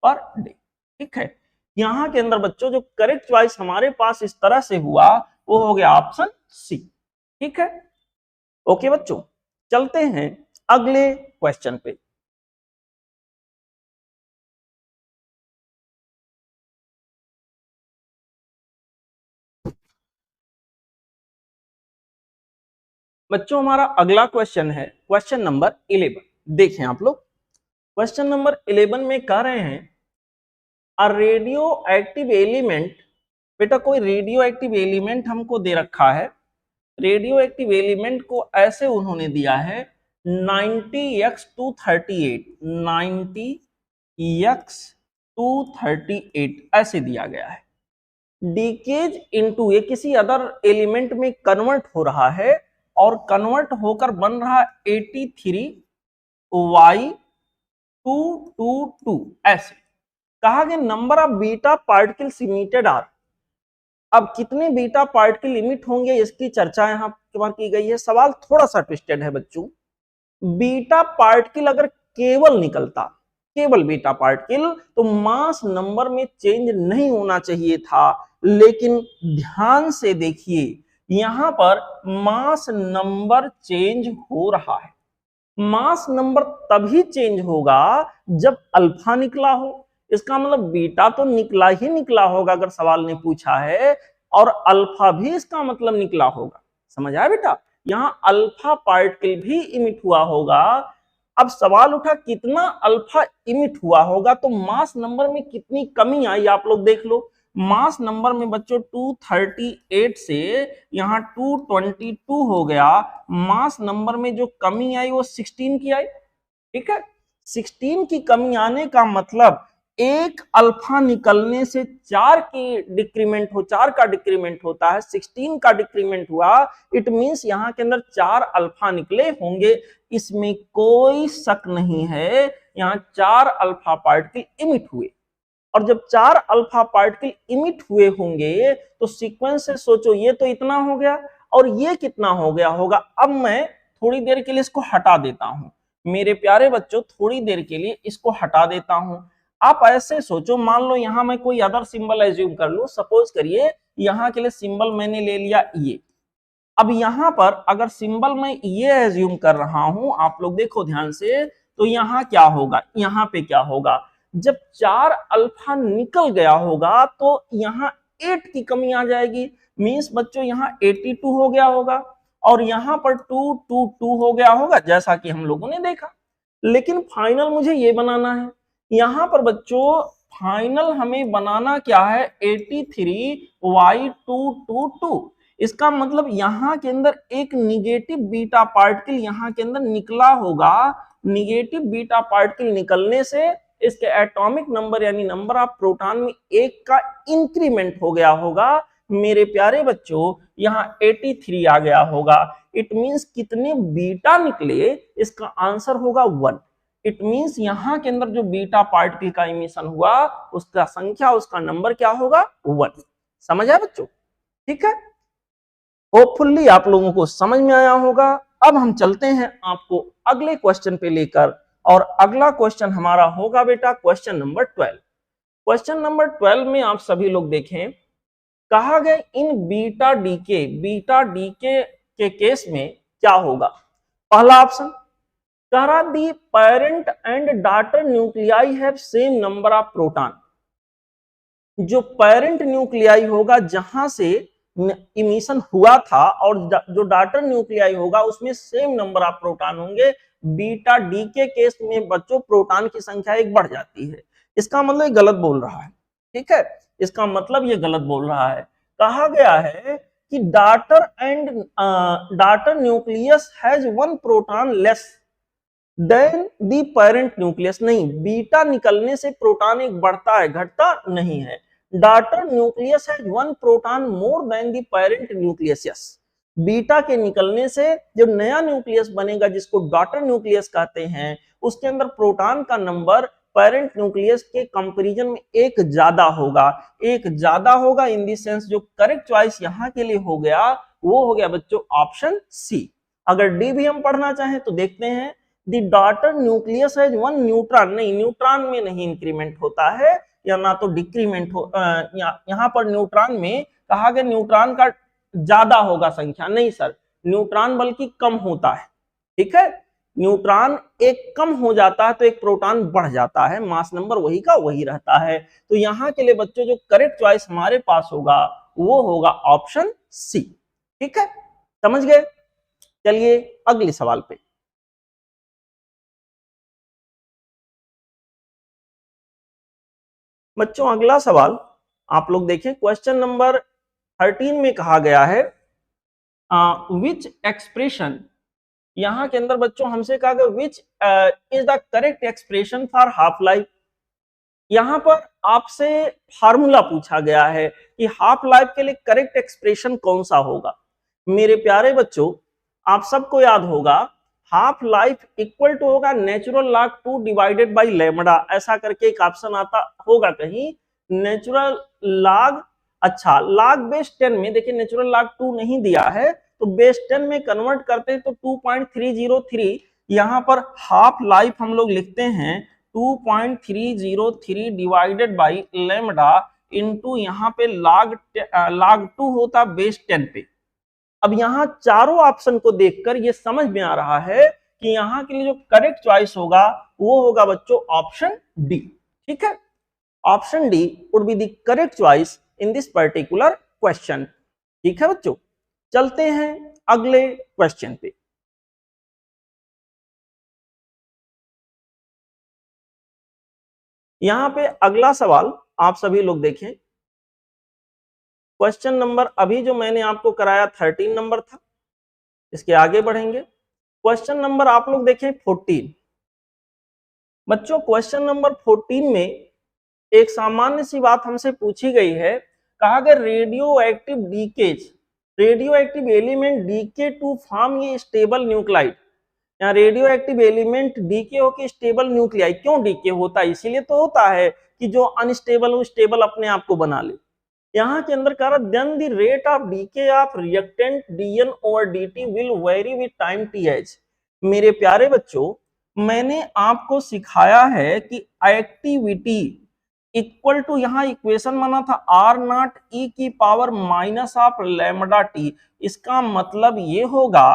पर डे। ठीक है, यहां के अंदर बच्चों जो करेक्ट चॉइस हमारे पास इस तरह से हुआ वो हो गया ऑप्शन सी। ठीक है, ओके बच्चों, चलते हैं अगले क्वेश्चन पे। बच्चों हमारा अगला क्वेश्चन है क्वेश्चन नंबर 11। देखें आप लोग, क्वेश्चन नंबर 11 में कह रहे हैं अ रेडियो एक्टिव एलिमेंट। बेटा कोई रेडियो एक्टिव एलिमेंट हमको दे रखा है। रेडियो एक्टिव एलिमेंट को ऐसे उन्होंने दिया है 90x238, 90x238 ऐसे दिया गया है। डीकेज इनटू ये किसी अदर एलिमेंट में कन्वर्ट हो रहा है और कन्वर्ट होकर बन रहा 83y222 ऐसे। कहा गया number of beta particles emitted are. अब कितने बीटा पार्टिकल इमिट होंगे इसकी चर्चा यहाँ पर की गई है। सवाल थोड़ा सा ट्विस्टेड है बच्चों। बीटा पार्टिकल अगर केवल निकलता, केवल बीटा पार्टिकल, तो मास नंबर में चेंज नहीं होना चाहिए था। लेकिन ध्यान से देखिए यहां पर मास नंबर चेंज हो रहा है। मास नंबर तभी चेंज होगा जब अल्फा निकला हो। इसका मतलब बीटा तो निकला ही निकला होगा अगर सवाल ने पूछा है, और अल्फा भी इसका मतलब निकला होगा। समझ आया बेटा? यहां अल्फा पार्टिकल भी इमिट हुआ होगा। अब सवाल उठा कितना अल्फा इमिट हुआ होगा, तो मास नंबर में कितनी कमी आई आप लोग देख लो। मास नंबर में बच्चों 238 से यहाँ 222 हो गया। मास नंबर में जो कमी आई वो 16 की आई। ठीक है, 16 की कमी आने का मतलब एक अल्फा निकलने से 4 की डिक्रीमेंट हो, 4 का डिक्रीमेंट होता है, 16 का डिक्रीमेंट हुआ। इट मींस यहाँ के अंदर 4 अल्फा निकले होंगे, इसमें कोई शक नहीं है। यहाँ 4 अल्फा पार्टिकल इमिट हुए, और जब 4 अल्फा पार्टिकल इमिट हुए होंगे तो सीक्वेंस से सोचो, ये तो इतना हो गया और ये कितना हो गया होगा। अब मैं थोड़ी देर के लिए इसको हटा देता हूं मेरे प्यारे बच्चों, थोड़ी देर के लिए इसको हटा देता हूं। आप ऐसे सोचो, मान लो यहां मैं कोई अदर सिंबल एज्यूम कर लूं, सपोज करिए यहां के लिए सिंबल मैंने ले लिया ये। अब यहां पर अगर सिंबल मैं ये एज्यूम कर रहा हूं, आप लोग देखो ध्यान से, तो यहां क्या होगा, यहां पे क्या होगा, जब 4 अल्फा निकल गया होगा तो यहां 8 की कमी आ जाएगी। मींस बच्चों यहां 82 हो गया होगा, और यहां पर 222 हो गया होगा, जैसा कि हम लोगों ने देखा। लेकिन फाइनल मुझे ये बनाना है, यहां पर बच्चों फाइनल हमें बनाना क्या है, 83y222। इसका मतलब यहां के अंदर एक निगेटिव बीटा पार्टिकल यहां के अंदर निकला होगा। निगेटिव बीटा पार्टिकल निकलने से इसके एटॉमिक नंबर यानी नंबर ऑफ प्रोटॉन में एक का इंक्रीमेंट हो गया होगा। मेरे प्यारे बच्चों यहाँ 83 आ गया होगा। इट मींस कितने बीटा निकले, इसका आंसर होगा 1। इट मींस यहां के अंदर जो बीटा पार्टिकल का इमिशन हुआ उसका संख्या, उसका नंबर क्या होगा, 1। समझ आया बच्चों? ठीक है, होपफुली आप लोगों को समझ में आया होगा। अब हम चलते हैं आपको अगले क्वेश्चन पे लेकर, और अगला क्वेश्चन हमारा होगा बेटा क्वेश्चन नंबर 12। क्वेश्चन नंबर 12 में आप सभी लोग देखें, कहा गया इन बीटा डीके के केस में क्या होगा। पहला ऑप्शन कह रहा दी parent and daughter nuclei have same number of proton. जो पेरेंट न्यूक्लियाई होगा जहां से इमिशन हुआ था, और जो डॉटर न्यूक्लियाई होगा उसमें सेम नंबर ऑफ प्रोटॉन होंगे। बीटा डी के केस में बच्चों प्रोटॉन की संख्या एक बढ़ जाती है। इसका मतलब ये गलत बोल रहा है। ठीक है, इसका मतलब ये गलत बोल रहा है। कहा गया है कि daughter nucleus has 1 proton less than the parent nucleus. नहीं, बीटा निकलने से प्रोटॉन एक बढ़ता है, घटता नहीं है। Daughter nucleus has 1 proton more than the parent nucleus. Yes, beta के निकलने से जो नया न्यूक्लियस बनेगा जिसको डॉटर न्यूक्लियस कहते हैं, उसके अंदर प्रोटॉन का नंबर पेरेंट न्यूक्लियस के कंपैरिजन में एक ज्यादा होगा। एक ज्यादा होगा इन दी सेंस जो करेक्ट चॉइस यहां के लिए हो गया वो हो गया बच्चों ऑप्शन सी। अगर डी भी हम पढ़ना चाहें तो देखते हैं, the daughter nucleus has 1 neutron. नहीं, न्यूट्रॉन में नहीं इंक्रीमेंट होता है, या ना तो डिक्रीमेंट हो। यहाँ पर न्यूट्रॉन में कहा गया न्यूट्रॉन का ज्यादा होगा संख्या। नहीं सर, न्यूट्रॉन बल्कि कम होता है। ठीक है, न्यूट्रॉन एक कम हो जाता है तो एक प्रोटॉन बढ़ जाता है, मास नंबर वही का वही रहता है। तो यहाँ के लिए बच्चों जो करेक्ट चॉइस हमारे पास होगा वो होगा ऑप्शन सी। ठीक है, समझ गए? चलिए अगले सवाल पे। बच्चों अगला सवाल आप लोग देखें, क्वेश्चन नंबर 13 में कहा गया है विच एक्सप्रेशन। यहां के अंदर बच्चों हमसे कहा गया which is the correct expression for half life. यहां पर आपसे फार्मूला पूछा गया है कि हाफ लाइफ के लिए करेक्ट एक्सप्रेशन कौन सा होगा। मेरे प्यारे बच्चों, आप सबको याद होगा हाफ लाइफ इक्वल टू होगा natural log 2 divided by lambda. ऐसा करके एक ऑप्शन आता होगा कहीं, नेचुरल लॉग। अच्छा, लॉग बेस 10 में देखिए नेचुरल लॉग 2 नहीं दिया है, तो बेस 10 में कन्वर्ट करते हैं तो 2.303। यहां पर हाफ लाइफ हम लोग लिखते हैं 2.303 डिवाइडेड बाई लैम्डा इंटू यहाँ पे log 2 होता बेस 10 पे। अब यहाँ चारों ऑप्शन को देखकर ये समझ में आ रहा है कि यहाँ के लिए जो करेक्ट चॉइस होगा वो होगा बच्चों ऑप्शन डी। ठीक है, option D would be the correct choice in this particular question. ठीक है बच्चों, चलते हैं अगले क्वेश्चन पे। यहां पे अगला सवाल आप सभी लोग देखें, क्वेश्चन नंबर अभी जो मैंने आपको कराया 13 नंबर था, इसके आगे बढ़ेंगे। क्वेश्चन नंबर आप लोग देखें 14। बच्चों क्वेश्चन नंबर 14 में एक सामान्य सी बात हमसे पूछी गई है, कहा गया radio active leakage, radio active element decay to form ये स्टेबल न्यूक्लाइड। यहाँ रेडियो एक्टिव एलिमेंट डीके होकर स्टेबल न्यूक्लियाई, क्यों डीके होता है? इसीलिए तो होता है कि जो अनस्टेबल हो स्टेबल अपने आप को बना ले। यहाँ के अंदर कह then the rate of decay of reactant dN over dt will vary with time टीएच। मेरे प्यारे बच्चों, मैंने आपको सिखाया है कि एक्टिविटी इक्वल टू, यहाँ इक्वेशन बना था आर नॉट ई की power minus of lambda T. इसका मतलब ये होगा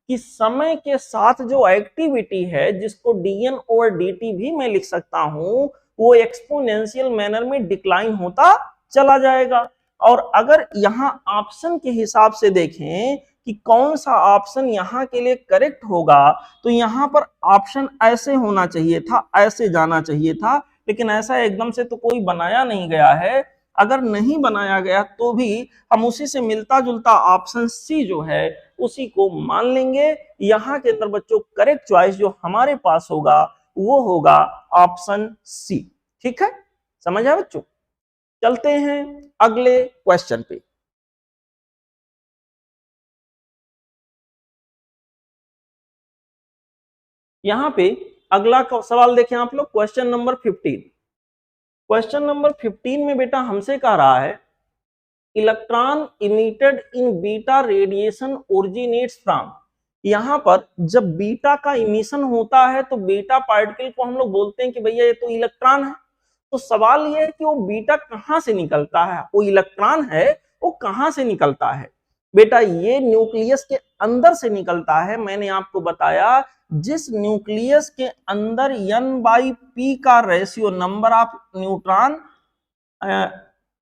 कि समय के साथ जो एक्टिविटी है, जिसको dn ओवर dt भी मैं लिख सकता हूं, वो एक्सपोनेंशियल मैनर में डिक्लाइन होता चला जाएगा। और अगर यहाँ ऑप्शन के हिसाब से देखें कि कौन सा ऑप्शन यहाँ के लिए करेक्ट होगा, तो यहाँ पर ऑप्शन ऐसे होना चाहिए था, ऐसे जाना चाहिए था, लेकिन ऐसा एकदम से तो कोई बनाया नहीं गया है। अगर नहीं बनाया गया तो भी हम उसी से मिलता जुलता ऑप्शन सी जो है उसी को मान लेंगे। यहां के अंदर बच्चों करेक्ट चॉइस जो हमारे पास होगा वो होगा ऑप्शन सी। ठीक है, समझ आया बच्चों? चलते हैं अगले क्वेश्चन पे। यहां पे अगला सवाल देखें आप लोग, क्वेश्चन नंबर 15। क्वेश्चन नंबर 15 में बेटा हमसे कह रहा है electron emitted in beta radiation originates from. यहां पर जब बीटा का इमिशन होता है तो बीटा पार्टिकल को हम लोग बोलते हैं कि भैया ये तो इलेक्ट्रॉन है। तो सवाल ये है कि वो बीटा कहां से निकलता है, वो इलेक्ट्रॉन है वो कहां से निकलता है? बेटा ये न्यूक्लियस के अंदर से निकलता है। मैंने आपको बताया जिस न्यूक्लियस के अंदर n/p का ratio, number of neutron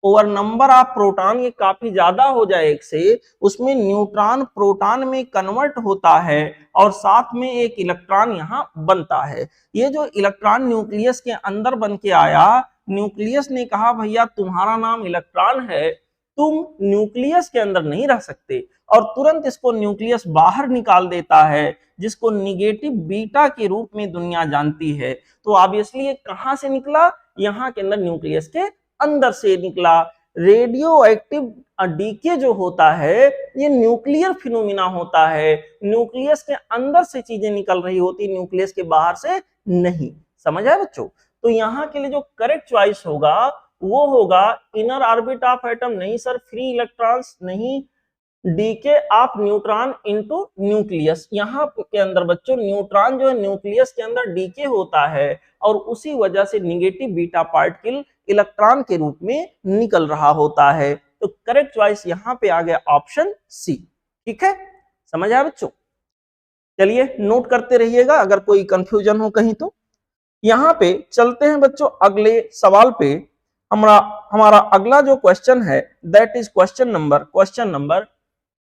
over number of proton ये काफी ज्यादा हो जाए एक से, उसमें न्यूट्रॉन प्रोटॉन में कन्वर्ट होता है और साथ में एक इलेक्ट्रॉन यहाँ बनता है। ये जो इलेक्ट्रॉन न्यूक्लियस के अंदर बन के आया, न्यूक्लियस ने कहा भैया तुम्हारा नाम इलेक्ट्रॉन है, तुम न्यूक्लियस के अंदर नहीं रह सकते, और तुरंत इसको न्यूक्लियस बाहर निकाल देता है, जिसको निगेटिव बीटा के रूप में दुनिया जानती है। तो ऑब्वियसली ये कहां से निकला? यहाँ के अंदर न्यूक्लियस के अंदर से निकला। रेडियो एक्टिव डीके जो होता है ये न्यूक्लियर फिनोमिना होता है, न्यूक्लियस के अंदर से चीजें निकल रही होती, न्यूक्लियस के बाहर से नहीं। समझ आया बच्चों? तो यहाँ के लिए जो करेक्ट चॉइस होगा वो होगा इनर ऑर्बिट ऑफ एटम, नहीं सर, फ्री इलेक्ट्रॉन्स नहीं, DK of neutron into nucleus. यहाँ के अंदर बच्चों न्यूट्रॉन जो है न्यूक्लियस के अंदर डीके होता है और उसी वजह से निगेटिव बीटा पार्टिकल इलेक्ट्रॉन के रूप में निकल रहा होता है। तो करेक्ट चॉइस यहाँ पे आ गया ऑप्शन सी। ठीक है, समझ आया बच्चों? चलिए नोट करते रहिएगा अगर कोई कंफ्यूजन हो कहीं तो। यहाँ पे चलते हैं बच्चों अगले सवाल पे। हमारा अगला जो क्वेश्चन है दैट इज क्वेश्चन नंबर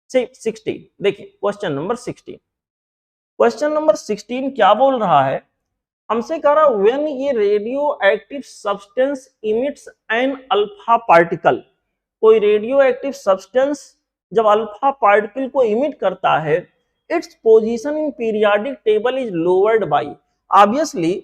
16। देखिए क्वेश्चन नंबर 16, क्वेश्चन नंबर 16 क्या बोल रहा है? हमसे कह रहा व्हेन ये radio active substance emits an alpha particle, कोई रेडियो एक्टिव सब्सटेंस जब अल्फा पार्टिकल को इमिट करता है, its position in periodic table is lowered by. Obviously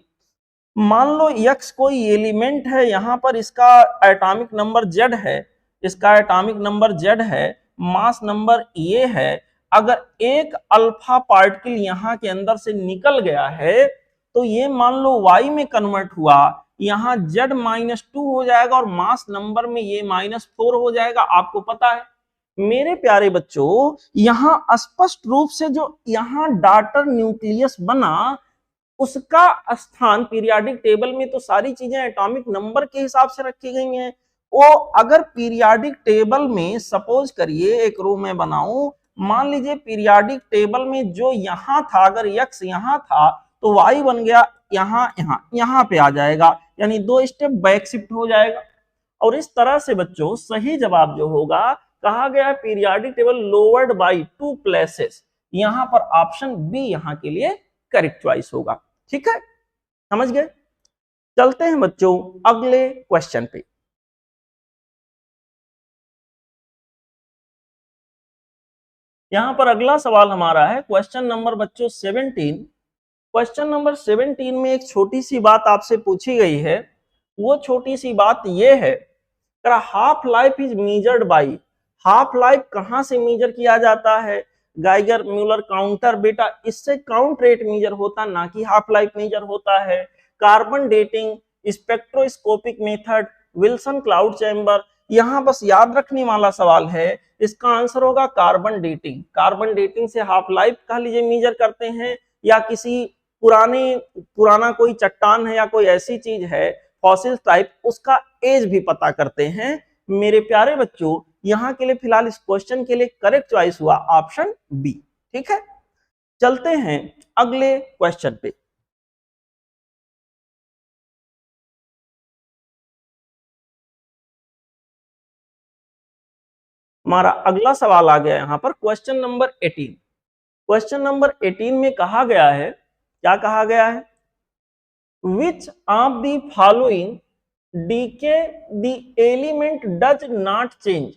मान लो x कोई एलिमेंट है, यहाँ पर इसका एटॉमिक नंबर Z है, इसका एटॉमिक नंबर Z है, मास नंबर ये है। अगर एक अल्फा पार्टिकल यहाँ के अंदर से निकल गया है तो ये मान लो y में कन्वर्ट हुआ, यहाँ Z-2 हो जाएगा और मास नंबर में ये -4 हो जाएगा। आपको पता है मेरे प्यारे बच्चों, यहाँ स्पष्ट रूप से जो यहाँ डॉटर न्यूक्लियस बना उसका स्थान पीरियोडिक टेबल में तो सारी चीजें एटॉमिक नंबर के हिसाब से रखी गई हैं। वो अगर पीरियोडिक टेबल में सपोज करिए एक रो में बनाऊं, मान लीजिए पीरियाडिक टेबल में जो यहां था, अगर x यहां था तो y बन गया यहां पे आ जाएगा, यानी 2 स्टेप बैक शिफ्ट हो जाएगा। और इस तरह से बच्चों सही जवाब जो होगा, कहा गया है periodic table lowered by 2 places, यहां पर ऑप्शन बी यहां के लिए करेक्ट चॉइस होगा। ठीक है, समझ गए। चलते हैं बच्चों अगले क्वेश्चन पे। यहां पर अगला सवाल हमारा है क्वेश्चन नंबर बच्चों 17। क्वेश्चन नंबर 17 में एक छोटी सी बात आपसे पूछी गई है। वो छोटी सी बात ये है, half life is measured by, half life कहां से मेजर किया जाता है? गाइगर म्यूलर काउंटर, बेटा इससे काउंट रेट मेजर होता, ना कि हाफ लाइफ मेजर होता है। Carbon dating, spectroscopic method, Wilson cloud chamber. यहां बस याद रखने वाला सवाल है, इसका आंसर होगा कार्बन डेटिंग। कार्बन डेटिंग से हाफ लाइफ कह लीजिए मेजर करते हैं, या किसी पुराना कोई चट्टान है या कोई ऐसी चीज है फॉसिल टाइप, उसका एज भी पता करते हैं। मेरे प्यारे बच्चों यहां के लिए फिलहाल इस क्वेश्चन के लिए करेक्ट चॉइस हुआ ऑप्शन बी। ठीक है, चलते हैं अगले क्वेश्चन पे। हमारा अगला सवाल आ गया यहां पर क्वेश्चन नंबर 18। क्वेश्चन नंबर 18 में कहा गया है, क्या कहा गया है? Which of the following decay the element does not change?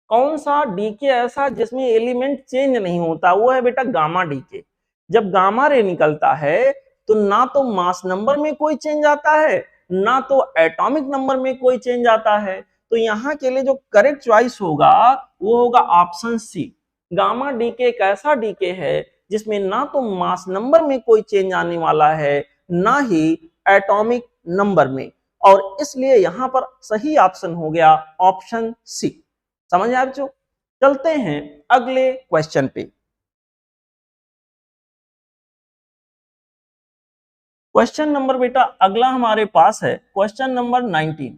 कौन सा डीके ऐसा जिसमें एलिमेंट चेंज नहीं होता? वो है बेटा गामा डीके। जब गामा रे निकलता है तो ना तो मास नंबर में कोई चेंज आता है, ना तो एटॉमिक नंबर में कोई चेंज आता है। तो यहाँ के लिए जो करेक्ट चॉइस होगा वो होगा ऑप्शन सी। गामा डीके एक ऐसा डीके है जिसमें ना तो मास नंबर में कोई चेंज आने वाला है, ना ही एटॉमिक नंबर में, और इसलिए यहां पर सही ऑप्शन हो गया ऑप्शन सी। समझ आए बच्चों? चलते हैं अगले क्वेश्चन पे। क्वेश्चन नंबर बेटा अगला हमारे पास है क्वेश्चन नंबर 19।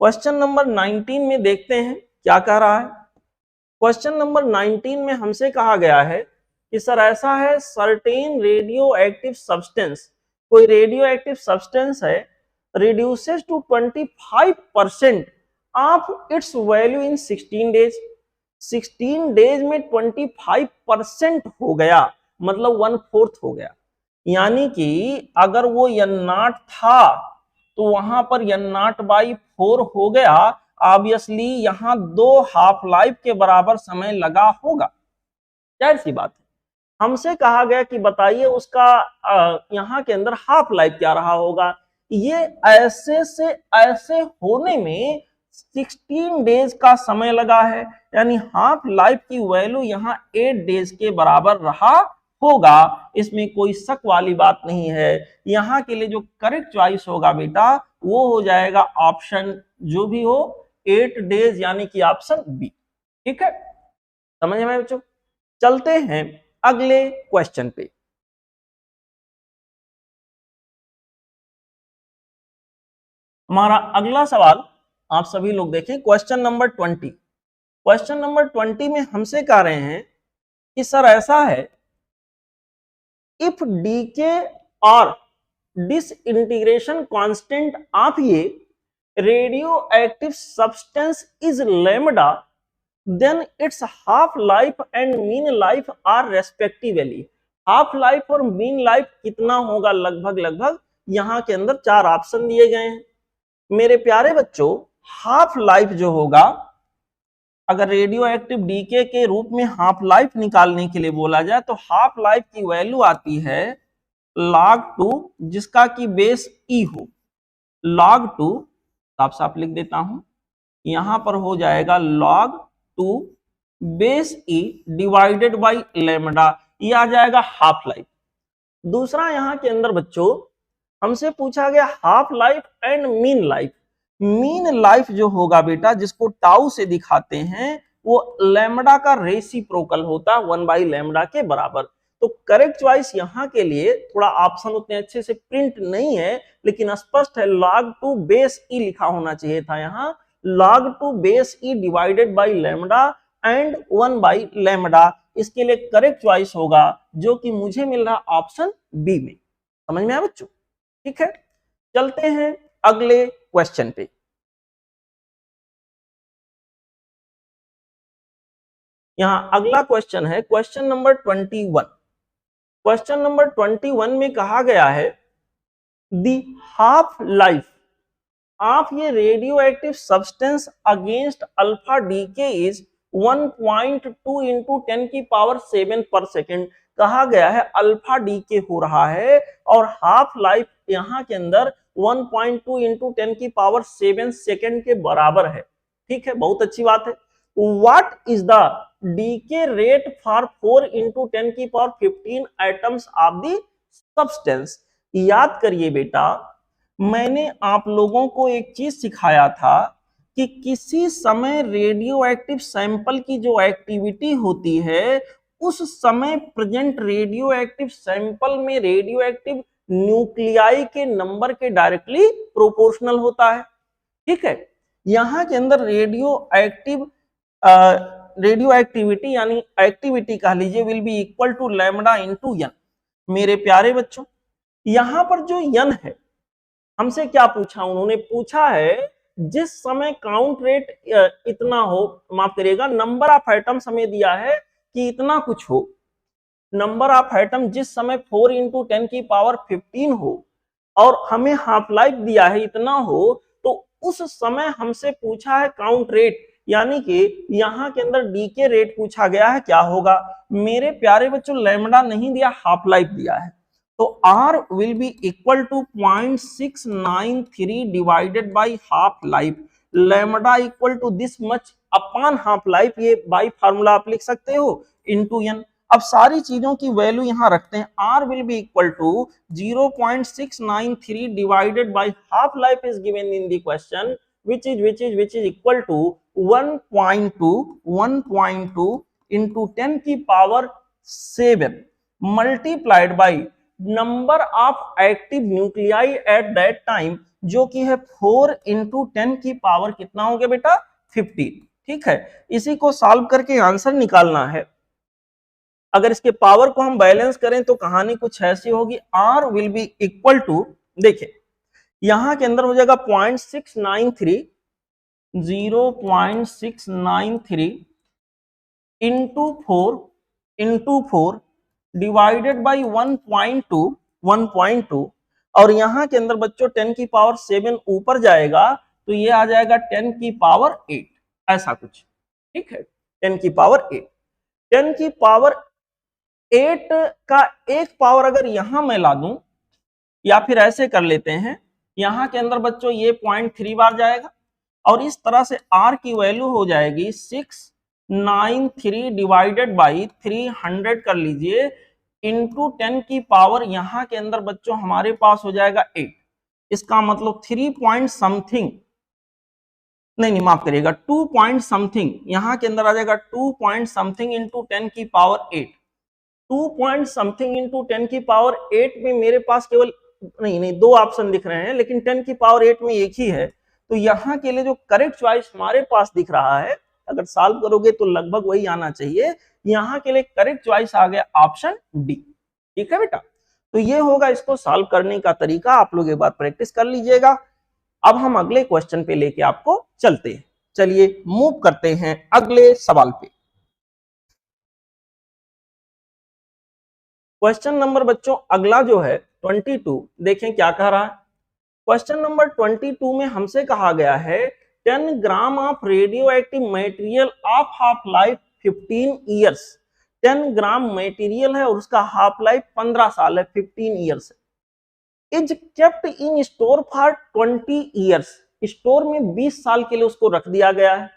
क्वेश्चन नंबर 19 में देखते हैं क्या कह रहा है। क्वेश्चन नंबर 19 में हमसे कहा गया है कि सर ऐसा है, सर्टेन रेडियो एक्टिव सब्सटेंस, कोई रेडियो एक्टिव सब्सटेंस है, reduces to 25% of its value in 16 days। 16 days में 25% हो गया, मतलब 1/4 हो गया। यानी कि अगर वो n नॉट था तो वहां पर n नॉट बाई 4 हो गया। ऑब्वियसली यहां 2 हाफ लाइफ के बराबर समय लगा होगा, जाहिर सी बात है। हमसे कहा गया कि बताइए उसका यहाँ के अंदर हाफ लाइफ क्या रहा होगा। ये ऐसे से ऐसे होने में 16 डेज का समय लगा है, यानी हाफ लाइफ की वैल्यू यहाँ 8 डेज के बराबर रहा होगा। इसमें कोई शक वाली बात नहीं है। यहाँ के लिए जो करेक्ट चॉइस होगा बेटा वो हो जाएगा ऑप्शन जो भी हो 8 डेज, यानी कि ऑप्शन बी। ठीक है, समझ में बच्चों? चलते हैं अगले क्वेश्चन पे। हमारा अगला सवाल आप सभी लोग देखें, क्वेश्चन नंबर 20। क्वेश्चन नंबर 20 में हमसे कह रहे हैं कि सर ऐसा है, इफ डीके और डिसइंटीग्रेशन कांस्टेंट ऑफ ये radio active substance is lambda, then its half life and mean life are respectively. Half life और मीन लाइफ कितना होगा? लगभग यहाँ के अंदर 4 ऑप्शन दिए गए हैं। मेरे प्यारे बच्चों हाफ लाइफ जो होगा, अगर रेडियो एक्टिव डीके के रूप में हाफ लाइफ निकालने के लिए बोला जाए तो हाफ लाइफ की वैल्यू आती है log 2, जिसका की बेस ई हो। log 2 साफ साफ लिख देता हूं, यहां पर हो जाएगा log 2 base E divided by lambda, ये आ जाएगा हाफ लाइफ। दूसरा यहां के अंदर बच्चों हमसे पूछा गया half life and mean life. Mean life जो होगा बेटा, जिसको टाउ से दिखाते हैं, वो लैम्डा का रेसिप्रोकल होता है 1/लैम्डा के बराबर। तो करेक्ट चॉइस यहाँ के लिए, थोड़ा ऑप्शन उतने अच्छे से प्रिंट नहीं है लेकिन स्पष्ट है, log 2 बेस ई लिखा होना चाहिए था यहाँ। log 2 base E divided by lambda and 1 by lambda. इसके लिए करेक्ट चॉइस होगा जो कि मुझे मिल रहा ऑप्शन बी में। समझ में आया बच्चों? ठीक है, चलते हैं अगले क्वेश्चन पे। यहां अगला क्वेश्चन है क्वेश्चन नंबर 21। क्वेश्चन नंबर 21 में कहा गया है दी हाफ लाइफ ऑफ ये radio active substance against alpha decay is 1.2 into 10 की पावर 7 पर सेकेंड। कहा गया है अल्फा डीके हो रहा है और हाफ लाइफ यहां के अंदर 1.2 इंटू 10 की पावर 7 सेकेंड के बराबर है। ठीक है, बहुत अच्छी बात है। What is the decay rate for 4 into 10 की power 15 atoms of the substance. याद करिए बेटा, मैंने आप लोगों को एक चीज सिखाया था कि किसी समय रेडियो एक्टिव सैंपल की जो एक्टिविटी होती है उस समय प्रेजेंट रेडियो एक्टिव सैंपल में रेडियो एक्टिव न्यूक्लियाई के नंबर के डायरेक्टली प्रोपोर्शनल होता है। ठीक है, यहां के अंदर रेडियो एक्टिविटी यानी एक्टिविटी कह लीजिए will be equal to lambda into N. मेरे प्यारे बच्चों, यहां पर जो एन है हमसे क्या पूछा, उन्होंने पूछा है जिस समय काउंट रेट इतना हो, माफ करिएगा, नंबर ऑफ एटम्स हमें दिया है कि इतना कुछ हो, नंबर ऑफ एटम जिस समय 4 इंटू 10 की पावर 15 हो और हमें हाफ लाइफ दिया है इतना हो, तो उस समय हमसे पूछा है काउंट रेट, यानी कि यहां के अंदर डीके रेट पूछा गया है, क्या होगा। मेरे प्यारे बच्चों, लैम्डा नहीं दिया, हाफ लाइफ दिया है, तो R will be equal to 0.693 divided by half life, lambda equal to this much upon half life, ये बाई फार्मूला आप लिख सकते हो, into n। अब सारी चीजों की वैल्यू यहां रखते हैं। R will be equal to 0.693 divided by half life is given in the question, which is equal to 1.2 into 10 की power 7 multiplied by number of active nuclei at that time, जो कि है 4 इंटू 10 की पावर कितना हो गया बेटा, 15। ठीक है, इसी को सॉल्व करके आंसर निकालना है। अगर इसके पावर को हम बैलेंस करें तो कहानी कुछ ऐसी होगी, R will be equal to, देखिए यहां के अंदर हो जाएगा 0.693 इंटू 4 डिवाइडेड बाई 1.2 और यहां के अंदर बच्चों 10 की पावर 7 ऊपर जाएगा तो ये आ जाएगा 10 की पावर 8, ऐसा कुछ। ठीक है, 10 की पावर 8, 10 की पावर 8 का एक पावर अगर यहां मैं ला दूं, या फिर ऐसे कर लेते हैं, यहां के अंदर बच्चों ये 0.3 बार जाएगा और इस तरह से R की वैल्यू हो जाएगी 693 डिवाइडेड बाई 300 कर लीजिए इंटू 10 की पावर यहां के अंदर बच्चों हमारे पास हो जाएगा 8। इसका मतलब 3 पॉइंट समथिंग, नहीं माफ करिएगा, 2 पॉइंट समथिंग, यहां के अंदर आ जाएगा 2 पॉइंट समथिंग इंटू 10 की पावर 8। 2 पॉइंट समथिंग इंटू 10 की पावर 8 में मेरे पास केवल नहीं दो ऑप्शन दिख रहे हैं, लेकिन 10 की पावर 8 में एक ही है, तो यहाँ के लिए जो करेक्ट चॉइस हमारे पास दिख रहा है, अगर सॉल्व करोगे तो लगभग वही आना चाहिए। यहाँ के लिए करेक्ट चॉइस आ गया ऑप्शन डी। ठीक है बेटा, तो ये होगा इसको सॉल्व करने का तरीका, आप लोग एक बार प्रैक्टिस कर लीजिएगा। अब हम अगले क्वेश्चन पे लेके आपको चलते हैं। चलिए मूव करते हैं अगले सवाल पे। क्वेश्चन नंबर बच्चों अगला जो है 22, देखें क्या कह रहा है। क्वेश्चन नंबर 22 में हमसे कहा गया है 10 gram of radio active material of half life 15 years. 10 gram material है और उसका हाफ लाइफ 15 साल है, 15 ईयर्स है। Is kept in store for 20 years, store में 20 साल के लिए उसको रख दिया गया है।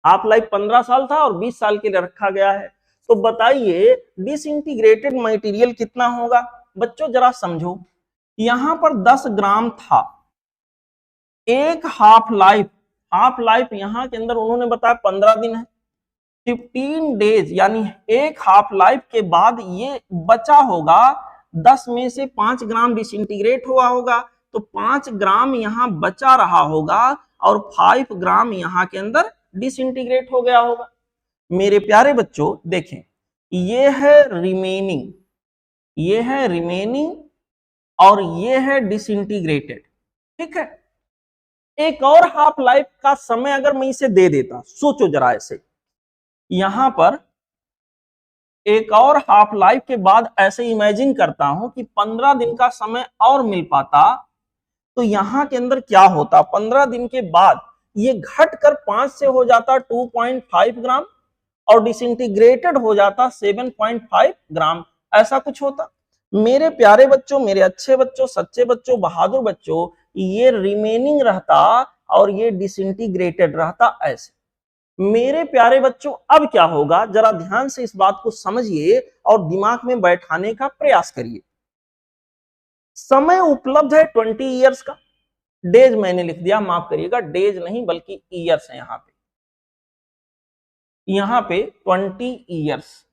हाफ लाइफ 15 साल था और 20 साल के लिए रखा गया है, तो बताइए डिसइंटीग्रेटेड मटेरियल कितना होगा। बच्चों जरा समझो, यहां पर 10 ग्राम था, एक हाफ लाइफ यहां के अंदर उन्होंने बताया 15 दिन है, 15 डेज यानी एक हाफ लाइफ के बाद ये बचा होगा, 10 में से 5 ग्राम डिसइंटीग्रेट हुआ होगा, तो 5 ग्राम यहां बचा रहा होगा और 5 ग्राम यहां के अंदर डिसइंटीग्रेट हो गया होगा। मेरे प्यारे बच्चों देखें, ये है रिमेनिंग, ये है रिमेनिंग और ये है डिसइंटीग्रेटेड, ठीक है। एक और हाफ लाइफ का समय अगर मैं इसे दे देता, सोचो जरा ऐसे, यहां पर एक और हाफ लाइफ के बाद ऐसे इमेजिन करता हूं कि 15 दिन का समय और मिल पाता, तो यहां के अंदर क्या होता, 15 दिन के बाद ये घटकर 5 से हो जाता 2.5 ग्राम और डिसइंटीग्रेटेड हो जाता 7.5 ग्राम, ऐसा कुछ होता। मेरे प्यारे बच्चों, मेरे अच्छे बच्चों, सच्चे बच्चों, बहादुर बच्चों, ये रिमेनिंग रहता और ये डिसइंटीग्रेटेड रहता ऐसे। मेरे प्यारे बच्चों, अब क्या होगा, जरा ध्यान से इस बात को समझिए और दिमाग में बैठाने का प्रयास करिए। समय उपलब्ध है 20 ईयर्स का, डेज मैंने लिख दिया, माफ करिएगा, डेज नहीं बल्कि ईयर्स है यहाँ पे 20 ईयर्स,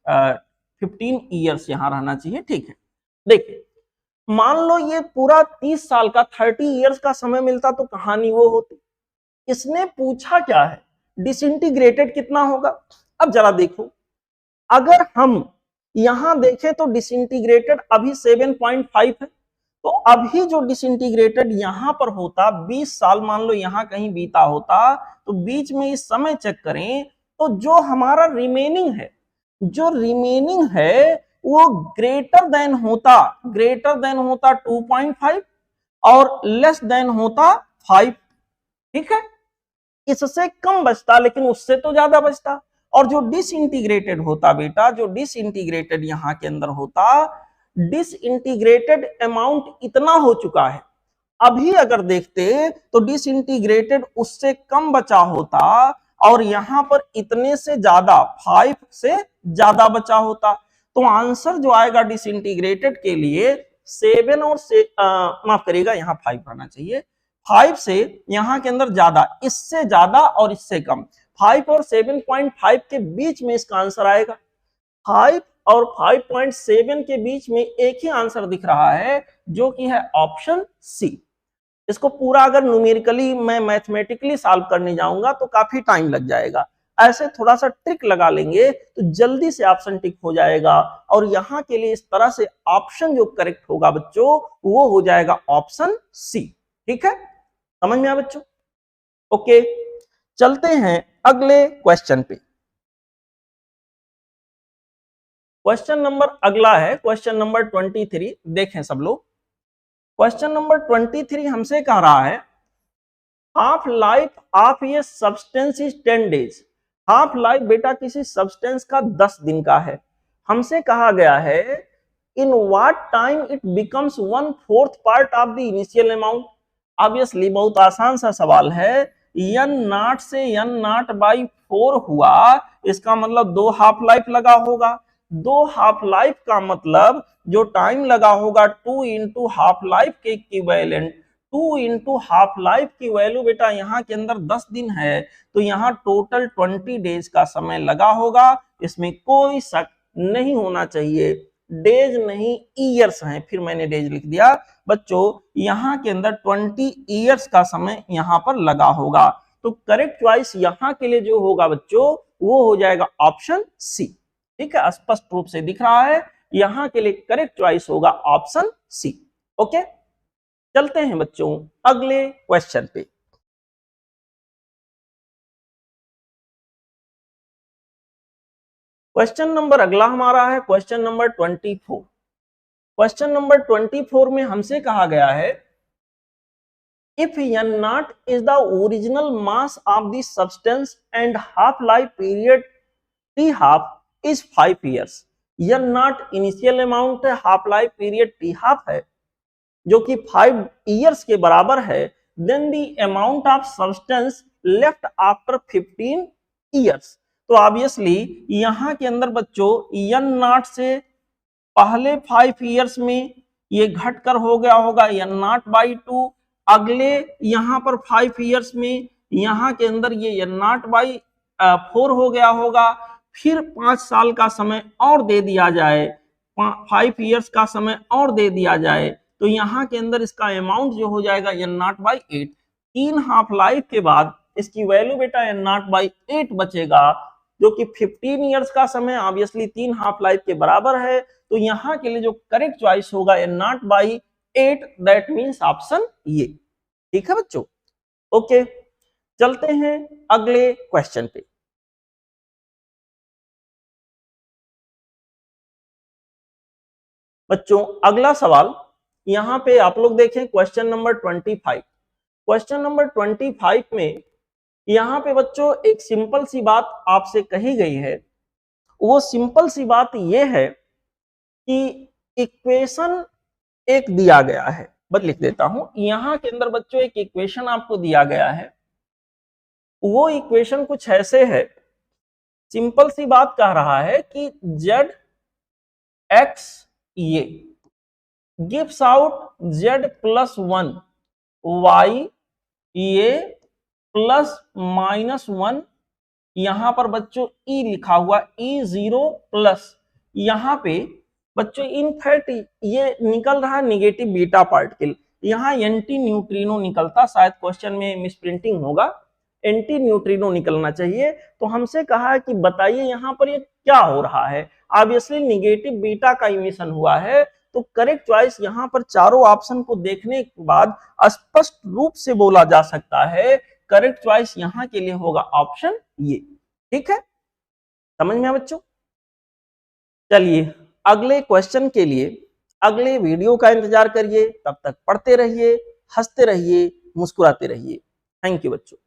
15 ईयर्स यहां रहना चाहिए, ठीक है। देखिए, मान लो ये पूरा 30 साल का 30 ईयर्स का समय मिलता तो कहानी वो होती। इसने पूछा क्या है, डिसइंटीग्रेटेड कितना होगा। अब जरा देखो, अगर हम यहां देखें तो डिसइंटीग्रेटेड अभी 7.5 है, तो अभी जो डिसइंटीग्रेटेड यहां पर होता 20 साल मान लो यहां कहीं बीता होता, तो बीच में इस समय चेक करें तो जो हमारा रिमेनिंग है, जो रिमेनिंग है वो ग्रेटर देन होता 2.5 और लेस देन होता 5, ठीक है। इससे कम बचता लेकिन उससे तो ज्यादा बचता। और जो डिसइंटीग्रेटेड होता बेटा, जो डिसइंटीग्रेटेड यहां के अंदर होता, डिसइंटीग्रेटेड अमाउंट इतना हो चुका है, अभी अगर देखते तो डिसइंटीग्रेटेड उससे कम बचा होता और यहां पर इतने से ज्यादा 5 से ज्यादा बचा होता। तो आंसर जो आएगा डिसइंटीग्रेटेड के लिए 7 और से माफ करिएगा, यहां 5 रहना चाहिए, 5 से यहां के अंदर ज्यादा, इससे ज्यादा और इससे कम, 5 और 7.5 के बीच में इसका आंसर आएगा। 5 और 5.7 के बीच में एक ही आंसर दिख रहा है जो कि है ऑप्शन सी। इसको पूरा अगर न्यूमेरिकली मैं मैथमेटिकली सॉल्व करने जाऊंगा तो काफी टाइम लग जाएगा, ऐसे थोड़ा सा ट्रिक लगा लेंगे तो जल्दी से ऑप्शन टिक हो जाएगा। और यहां के लिए इस तरह से ऑप्शन जो करेक्ट होगा बच्चों वो हो जाएगा ऑप्शन सी, ठीक है, समझ में आया बच्चों। ओके, चलते हैं अगले क्वेश्चन पे। क्वेश्चन नंबर अगला है क्वेश्चन नंबर 23, देखें सब लोग। क्वेश्चन नंबर 23 हमसे कह रहा है half life of a substance is 10 days. Half life बेटा किसी सब्सटेंस का 10 दिन का है। हमसे कहा गया है in what time it becomes 1/4 part of the initial amount. Obviously बहुत आसान सा सवाल है, n नॉट से n नॉट बाई 4 हुआ, इसका मतलब 2 हाफ लाइफ लगा होगा। 2 हाफ लाइफ का मतलब जो टाइम लगा होगा 2 इंटू हाफ लाइफ के इक्विवेलेंट, 2 इंटू हाफ लाइफ की वैल्यू बेटा यहाँ के अंदर 10 दिन है, तो यहाँ टोटल 20 डेज का समय लगा होगा, इसमें कोई शक नहीं होना चाहिए। डेज नहीं ईयर्स हैं, फिर मैंने डेज लिख दिया बच्चों, यहाँ के अंदर 20 ईयर्स का समय यहाँ पर लगा होगा। तो करेक्ट चॉइस यहाँ के लिए जो होगा बच्चों वो हो जाएगा ऑप्शन सी, ठीक है, स्पष्ट रूप से दिख रहा है, यहां के लिए करेक्ट चॉइस होगा ऑप्शन सी। ओके, चलते हैं बच्चों अगले क्वेश्चन पे। क्वेश्चन नंबर अगला हमारा है क्वेश्चन नंबर 24। क्वेश्चन नंबर 24 में हमसे कहा गया है if n naught is the original mass of the substance and half life period t half is 5 years। n naught initial amount है, half life period t half है जो कि 5 इयर्स के बराबर है, then the amount of substance left after 15 years. तो ऑब्वियसली यहां के अंदर बच्चों n नॉट से पहले 5 इयर्स में ये घटकर हो गया होगा n नॉट बाई 2, अगले यहां पर 5 इयर्स में यहां के अंदर ये n नॉट बाई 4 हो गया होगा, फिर 5 साल का समय और दे दिया जाए, 5 इयर्स का समय और दे दिया जाए, तो यहां के अंदर इसका अमाउंट जो हो जाएगा n not by 8। 3 half life के बाद इसकी वैल्यू बेटा n नॉट बाई 8 बचेगा। जो कि 15 ईयर्स का समय ऑब्वियसली 3 हाफ लाइफ के बराबर है। तो यहां के लिए जो करेक्ट चॉइस होगा n0/8, दैट मींस ऑप्शन ये। ठीक है बच्चों, ओके चलते हैं अगले क्वेश्चन पे। बच्चों अगला सवाल यहां पे आप लोग देखें क्वेश्चन नंबर 25। क्वेश्चन नंबर 25 में यहां पे बच्चों एक सिंपल सी बात आपसे कही गई है। वो सिंपल सी बात ये है कि इक्वेशन एक दिया गया है, बस लिख देता हूं। यहां के अंदर बच्चों एक इक्वेशन आपको दिया गया है। वो इक्वेशन कुछ ऐसे है, सिंपल सी बात कह रहा है कि जेड एक्स ये गिव्स आउट z+1 y ये +-1। यहां पर बच्चों e लिखा हुआ E0+, यहां पे बच्चों इनफैक्ट ये निकल रहा है निगेटिव बीटा पार्टिकल, यहां एंटी न्यूट्रिनो निकलता, शायद क्वेश्चन में मिसप्रिंटिंग होगा, एंटी न्यूट्रिनो निकलना चाहिए। तो हमसे कहा है कि बताइए यहां पर ये क्या हो रहा है। ऑब्वियसली निगेटिव बीटा का इमिशन हुआ है। तो करेक्ट चॉइस यहां पर चारों ऑप्शन को देखने के बाद स्पष्ट रूप से बोला जा सकता है, करेक्ट चॉइस यहां के लिए होगा ऑप्शन ये। ठीक है, समझ में बच्चों। चलिए अगले क्वेश्चन के लिए अगले वीडियो का इंतजार करिए, तब तक पढ़ते रहिए, हंसते रहिए, मुस्कुराते रहिए। थैंक यू बच्चों।